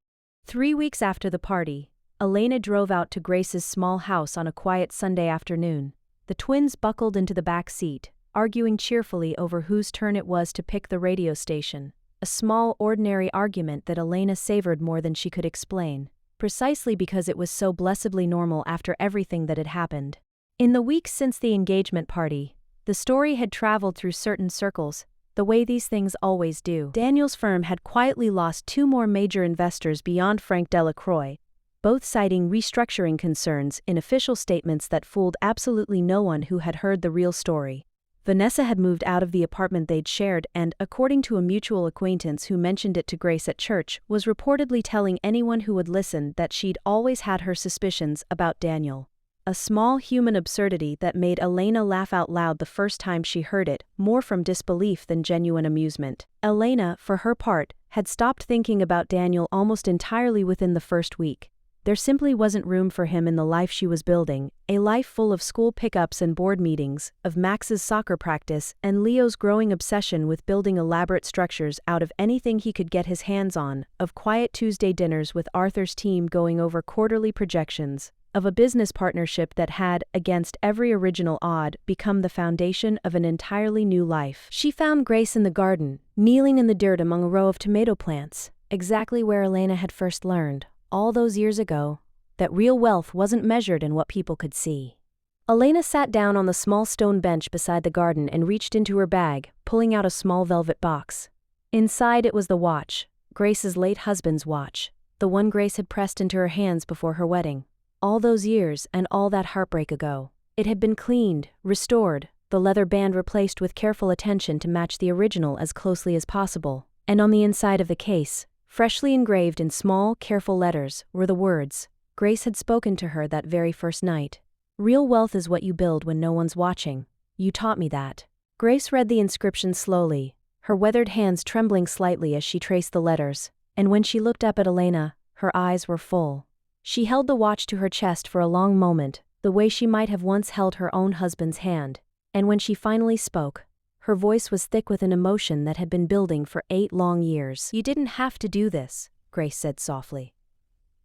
3 weeks after the party, Elena drove out to Grace's small house on a quiet Sunday afternoon. The twins buckled into the back seat, arguing cheerfully over whose turn it was to pick the radio station. A small, ordinary argument that Elena savored more than she could explain, precisely because it was so blessedly normal after everything that had happened. In the weeks since the engagement party, the story had traveled through certain circles, the way these things always do. Daniel's firm had quietly lost 2 more major investors beyond Frank Delacroix, both citing restructuring concerns in official statements that fooled absolutely no one who had heard the real story. Vanessa had moved out of the apartment they'd shared and, according to a mutual acquaintance who mentioned it to Grace at church, was reportedly telling anyone who would listen that she'd always had her suspicions about Daniel. A small human absurdity that made Elena laugh out loud the first time she heard it, more from disbelief than genuine amusement. Elena, for her part, had stopped thinking about Daniel almost entirely within the first week. There simply wasn't room for him in the life she was building, a life full of school pickups and board meetings, of Max's soccer practice, and Leo's growing obsession with building elaborate structures out of anything he could get his hands on, of quiet Tuesday dinners with Arthur's team going over quarterly projections, of a business partnership that had, against every original odd, become the foundation of an entirely new life. She found Grace in the garden, kneeling in the dirt among a row of tomato plants, exactly where Elena had first learned, all those years ago, that real wealth wasn't measured in what people could see. Elena sat down on the small stone bench beside the garden and reached into her bag, pulling out a small velvet box. Inside it was the watch, Grace's late husband's watch, the one Grace had pressed into her hands before her wedding. All those years and all that heartbreak ago. It had been cleaned, restored, the leather band replaced with careful attention to match the original as closely as possible, and on the inside of the case, freshly engraved in small, careful letters, were the words Grace had spoken to her that very first night. "Real wealth is what you build when no one's watching. You taught me that." Grace read the inscription slowly, her weathered hands trembling slightly as she traced the letters, and when she looked up at Elena, her eyes were full. She held the watch to her chest for a long moment, the way she might have once held her own husband's hand, and when she finally spoke, her voice was thick with an emotion that had been building for 8 long years. "You didn't have to do this," Grace said softly.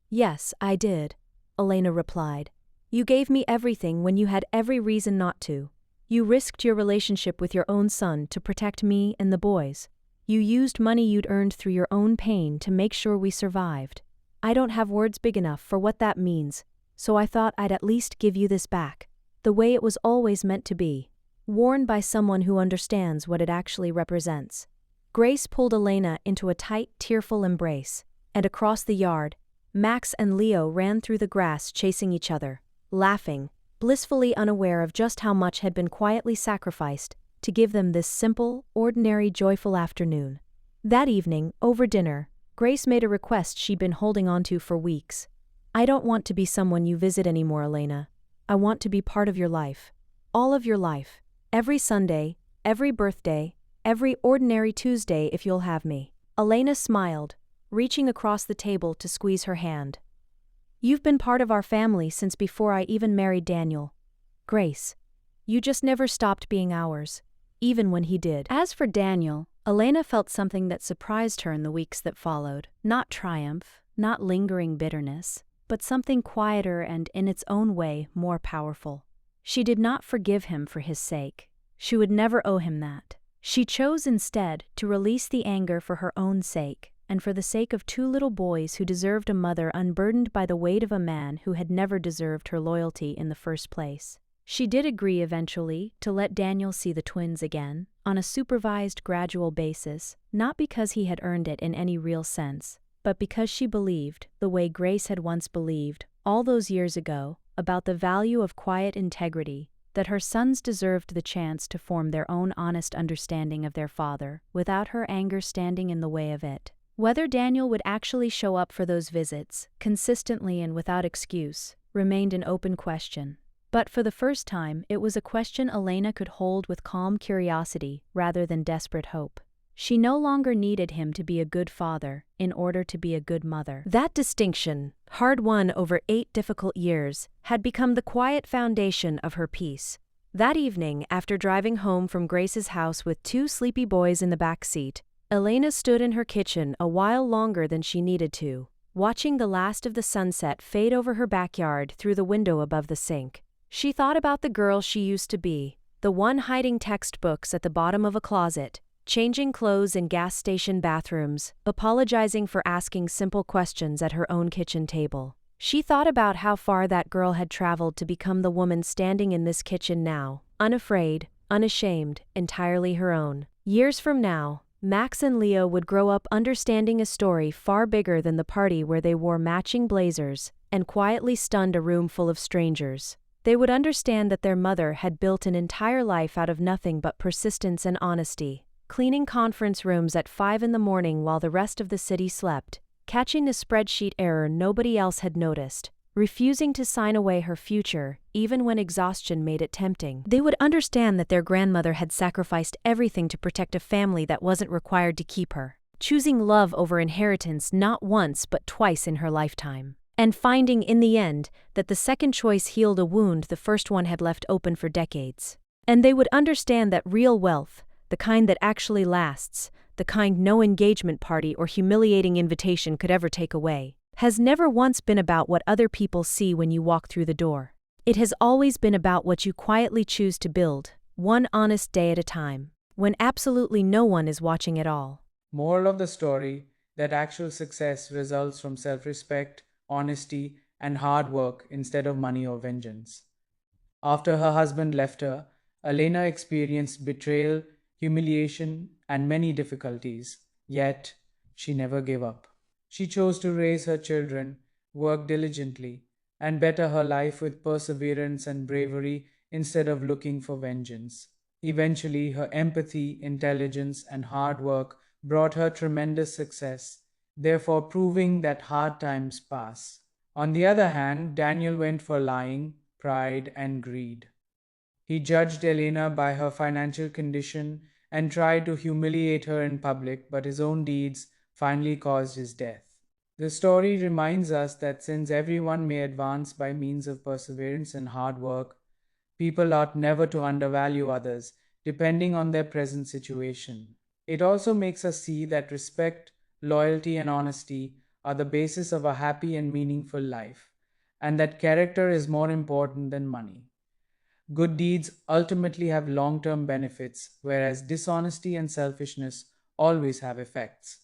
"Yes, I did," Elena replied. "You gave me everything when you had every reason not to. You risked your relationship with your own son to protect me and the boys. You used money you'd earned through your own pain to make sure we survived. I don't have words big enough for what that means, so I thought I'd at least give you this back, the way it was always meant to be, worn by someone who understands what it actually represents." Grace pulled Elena into a tight, tearful embrace, and across the yard, Max and Leo ran through the grass chasing each other, laughing, blissfully unaware of just how much had been quietly sacrificed to give them this simple, ordinary, joyful afternoon. That evening, over dinner, Grace made a request she'd been holding on to for weeks. "I don't want to be someone you visit anymore, Elena. I want to be part of your life. All of your life. Every Sunday, every birthday, every ordinary Tuesday if you'll have me." Elena smiled, reaching across the table to squeeze her hand. "You've been part of our family since before I even married Daniel. Grace, you just never stopped being ours, even when he did." As for Daniel, Elena felt something that surprised her in the weeks that followed. Not triumph, not lingering bitterness, but something quieter and, in its own way, more powerful. She did not forgive him for his sake. She would never owe him that. She chose instead to release the anger for her own sake, and for the sake of 2 little boys who deserved a mother unburdened by the weight of a man who had never deserved her loyalty in the first place. She did agree eventually to let Daniel see the twins again, on a supervised, gradual basis, not because he had earned it in any real sense, but because she believed, the way Grace had once believed, all those years ago, about the value of quiet integrity, that her sons deserved the chance to form their own honest understanding of their father, without her anger standing in the way of it. Whether Daniel would actually show up for those visits, consistently and without excuse, remained an open question. But for the first time, it was a question Elena could hold with calm curiosity rather than desperate hope. She no longer needed him to be a good father in order to be a good mother. That distinction, hard won over 8 difficult years, had become the quiet foundation of her peace. That evening, after driving home from Grace's house with 2 sleepy boys in the back seat, Elena stood in her kitchen a while longer than she needed to, watching the last of the sunset fade over her backyard through the window above the sink. She thought about the girl she used to be, the one hiding textbooks at the bottom of a closet, changing clothes in gas station bathrooms, apologizing for asking simple questions at her own kitchen table. She thought about how far that girl had traveled to become the woman standing in this kitchen now, unafraid, unashamed, entirely her own. Years from now, Max and Leo would grow up understanding a story far bigger than the party where they wore matching blazers and quietly stunned a room full of strangers. They would understand that their mother had built an entire life out of nothing but persistence and honesty, cleaning conference rooms at 5 in the morning while the rest of the city slept, catching a spreadsheet error nobody else had noticed, refusing to sign away her future, even when exhaustion made it tempting. They would understand that their grandmother had sacrificed everything to protect a family that wasn't required to keep her, choosing love over inheritance not once but twice in her lifetime, and finding in the end that the second choice healed a wound the first one had left open for decades. And they would understand that real wealth, the kind that actually lasts, the kind no engagement party or humiliating invitation could ever take away, has never once been about what other people see when you walk through the door. It has always been about what you quietly choose to build, one honest day at a time, when absolutely no one is watching at all. Moral of the story, that actual success results from self-respect, honesty, and hard work instead of money or vengeance. After her husband left her, Elena experienced betrayal, humiliation, and many difficulties, yet she never gave up. She chose to raise her children, work diligently, and better her life with perseverance and bravery instead of looking for vengeance. Eventually, her empathy, intelligence, and hard work brought her tremendous success, therefore proving that hard times pass. On the other hand, Daniel went for lying, pride, and greed. He judged Elena by her financial condition and tried to humiliate her in public, but his own deeds finally caused his death. The story reminds us that since everyone may advance by means of perseverance and hard work, people ought never to undervalue others, depending on their present situation. It also makes us see that respect, loyalty, and honesty are the basis of a happy and meaningful life, and that character is more important than money. Good deeds ultimately have long term benefits, whereas dishonesty and selfishness always have effects.